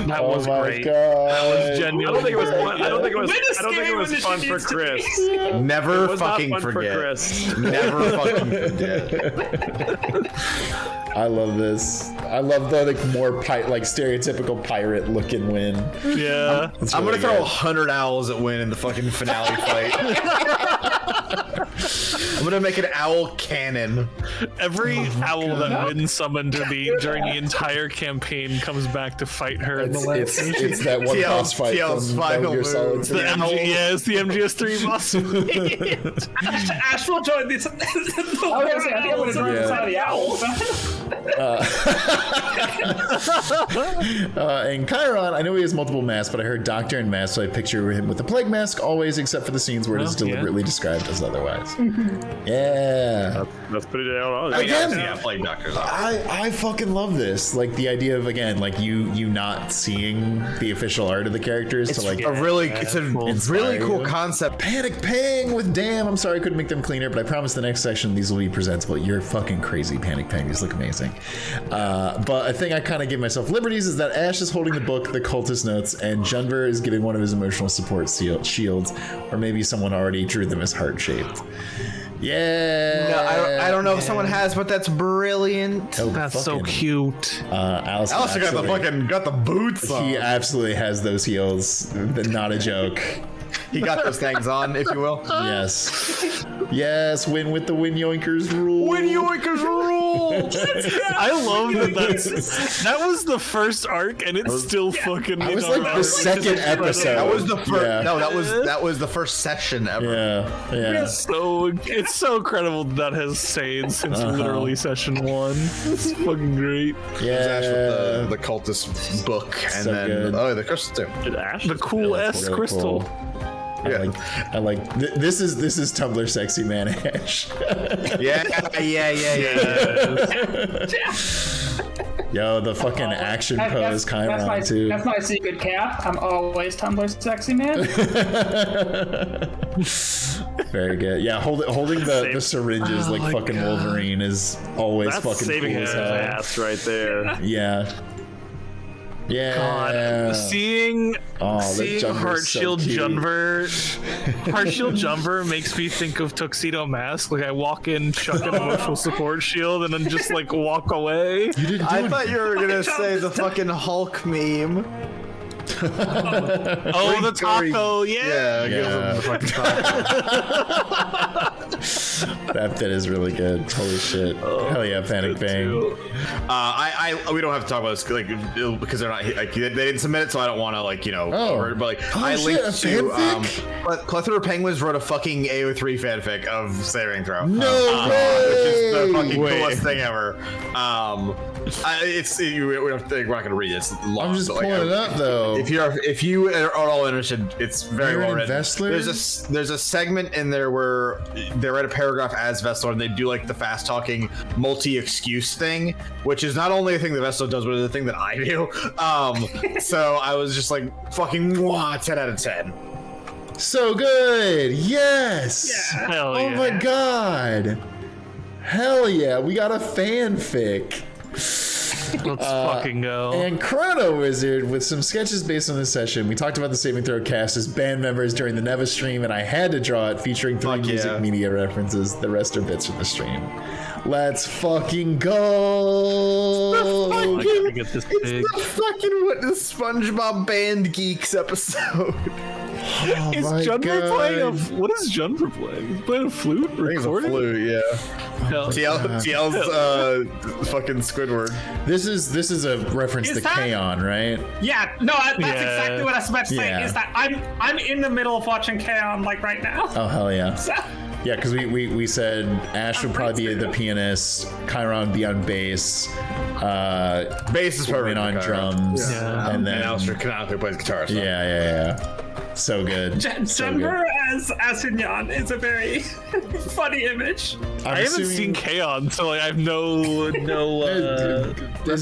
That Oh was my great. God. That was I genuinely don't think it was great. fun. I don't think it was fun for Chris. Never It was not fucking fun for forget. Chris. Never fucking forget. I love this. I love the like more like stereotypical pirate looking Win. Yeah. It's I'm really gonna throw good. 100 owls at Win in the fucking finale fight. I'm gonna make an owl cannon. Every owl that Win summoned to me during the entire campaign comes back to fight her in the last It's that one TL boss fight TL's from final Metal Gear Solid move. 2. the it's the MGS3 boss fight. Ash will join this. I was gonna say, I think I'm gonna join the side of the owls. And Chiron, I know he has multiple masks, but I heard Doctor and mask, so I picture him with a plague mask always, except for the scenes where it is Oh, yeah. deliberately described as otherwise. Yeah. That's pretty damn all. Again, Yeah, playing doctors. I fucking love this. Like the idea of, again, like you not seeing the official art of the characters to like It's a really cool you. concept. Panic Pang with damn. I'm sorry I couldn't make them cleaner, but I promise the next section these will be presentable. You're fucking crazy, Panic Pang. These look amazing. But I think I kind of give myself liberties is that Ash is holding the book, the cultist notes, and Junver is giving one of his emotional support shields, or maybe someone already drew them as heart-shaped. Yeah. No, I don't know if someone has, but that's brilliant. Oh, That's so fucking, cute. Alistair Alistair got the boots on. He absolutely has those heels. Not a joke. He got those things on, if you will. Yes, Win with the Win Yoinkers rule. Win Yoinkers rule. I love that was the first arc, and it's still fucking. It was like the second episode. That was the first. Yeah. No, that was the first session ever. Yeah. It's so incredible that has stayed since literally session 1. It's fucking great. It was Ash with the cultist book, and So then good. the crystal too. Did Ash? The cool S really crystal. cool. I like this is Tumblr sexy man Ash. Yeah. Yo, the fucking action pose Chiron too. That's my secret cap. I'm always Tumblr sexy man. Very good. Yeah, holding the syringes like fucking Wolverine is always That's fucking saving cool his as hell. ass right there. Yeah. Seeing Heartshield Junver makes me think of Tuxedo Mask. Like I walk in, chuck an emotional support shield, and then just like walk away. I thought you were gonna say the fucking Hulk meme. Oh, the taco, yeah. Give him the fucking taco. That bit is really good. Holy shit. Hell yeah, Panic Bang. We don't have to talk about this like because they're not like they didn't submit it, so I don't want to but like I linked to Plethora Penguins wrote a fucking AO3 fanfic of Saving Throw. No way! Which is the fucking coolest thing ever. We're not going to read it. It's long. I'm just pulling it up though. If you are all interested, it's very well written. Vestler? There's a segment in there where they write a paragraph as Vestler and they do like the fast talking multi-excuse thing, which is not only a thing that Vestler does, but it's a thing that I do. So I was just like fucking 10 out of 10. So good. Yes. Yeah. Hell Oh yeah. my god. Hell yeah. We got a fanfic. Let's fucking go. And Chrono Wizard with some sketches based on this session. We talked about the Saving Throw cast as band members during the Neva stream, and I had to draw it featuring 3 music media references. The rest are bits from the stream. Let's fucking go! Get this It's big. the fucking the SpongeBob Band Geeks episode. Oh Is my Junver playing God. what is Junver playing? He's playing a flute? I think it's a Recording? flute, yeah. Hell, TL's fucking Squidward. This is a reference Is to that- K-On, right? Yeah, no, that's exactly what I was about to say. Yeah. Is that I'm in the middle of watching K-On like right now. Oh hell yeah. So, Yeah, because we said Ash would probably be the pianist, Chiron be on bass, Bass is perfect. Win on drums, Yeah. and then And Alistair canonically plays guitar. So. yeah. So good. So Denver good. as Asignan is a very funny image. I haven't seen K-On, so like I have no Isn't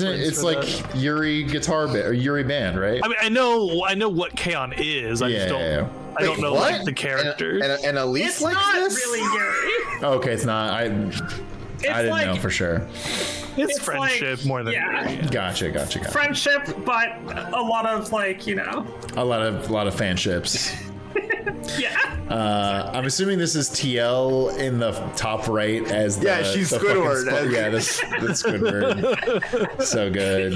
it? It's for like that. Yuri guitar band or Yuri band, right? I mean, I know what K-On is. I just don't. Yeah. I don't know what? like the characters. And Elise It's likes not this? really Yuri. Okay, it's not. I didn't like- know for sure. it's it's friendship like- more than yeah. Yuri. Gotcha. Friendship, but a lot of A lot of fanships. yeah. I'm assuming this is TL in the top right as the she's the fucking Squidward. yeah, that's Squidward. So good.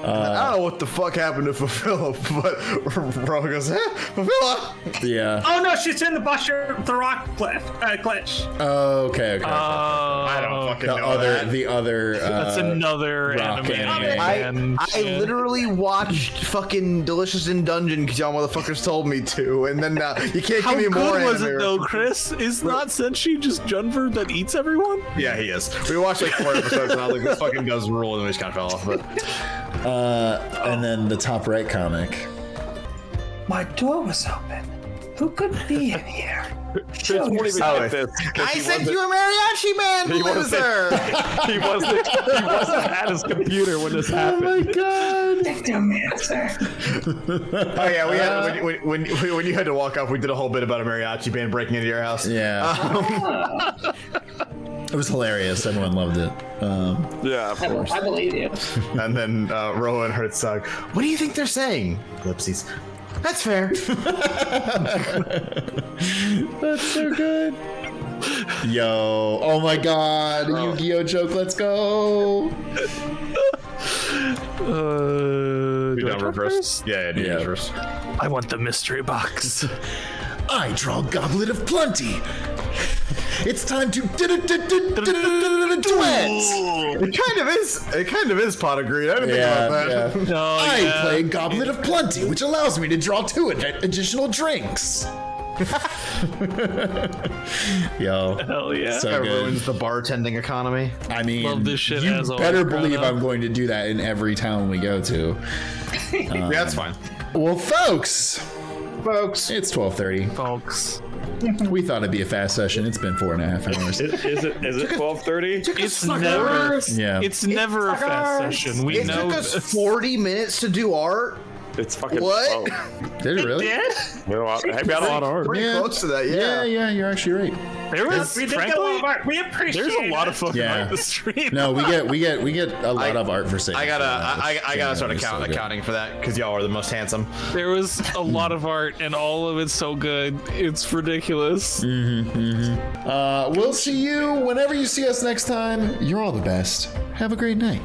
I don't know what the fuck happened to Fulfilla, but Ro goes, Fulfilla! Yeah. Oh no, she's in the rock glitch. Oh, okay. I don't fucking know that. The other. That's another rock anime. anime. I literally watched fucking Delicious in Dungeon because y'all motherfuckers told me to, and then you can't How give me more good was anime it though, Chris? Is not Senshi just Junver that eats everyone? Yeah, he is. We watched like 4 episodes, and I was like, this fucking does rule, and we just kind of fell off. But And then the top right comic. My door was open. Who could be in here? Chris won't even get this. because I he sent wasn't- you a mariachi man, He wasn't- loser! He wasn't at his computer when this happened. God. Victim answer. Oh yeah, we had when you had to walk off, we did a whole bit about a mariachi band breaking into your house. Yeah. It was hilarious. Everyone loved it. Yeah, of course. I believe you. And then Rowan Hertzog, what do you think they're saying? Ellipses. That's fair. That's so good. Yo. Oh my god. Yu-Gi-Oh joke. Let's go. Do Do I number talk first? Yeah, do Yeah. first. I want the mystery box. I draw Goblet of Plenty. It's time to duet. It kind of is pot of greed. I didn't think about that. No, I play Goblet of Plenty, which allows me to draw 2 additional drinks. Yo. Hell yeah. So That good. ruins the bartending economy. I mean, Love this shit you as always, better Bruno. believe I'm going to do that in every town we go to. Yeah, that's fine. Well, folks, Folks. it's 12:30. Folks. We thought it'd be a fast session. It's been 4.5 hours. Is it 12:30? It's never. Yeah. It's never a fast session. We It know took us this. 40 minutes to do art. It's fucking What? slow. Did it really? Did? We got a lot of art. Pretty Yeah. close to that, Yeah, you're actually right. There was, We did get a lot frankly, of art. We appreciate there's a lot of it. fucking Yeah. art in the stream. No, we get a lot of art for saving. I gotta start It's so good. accounting for that because y'all are the most handsome. There was a lot of art, and all of it's so good. It's ridiculous. We'll see you whenever you see us next time. You're all the best. Have a great night.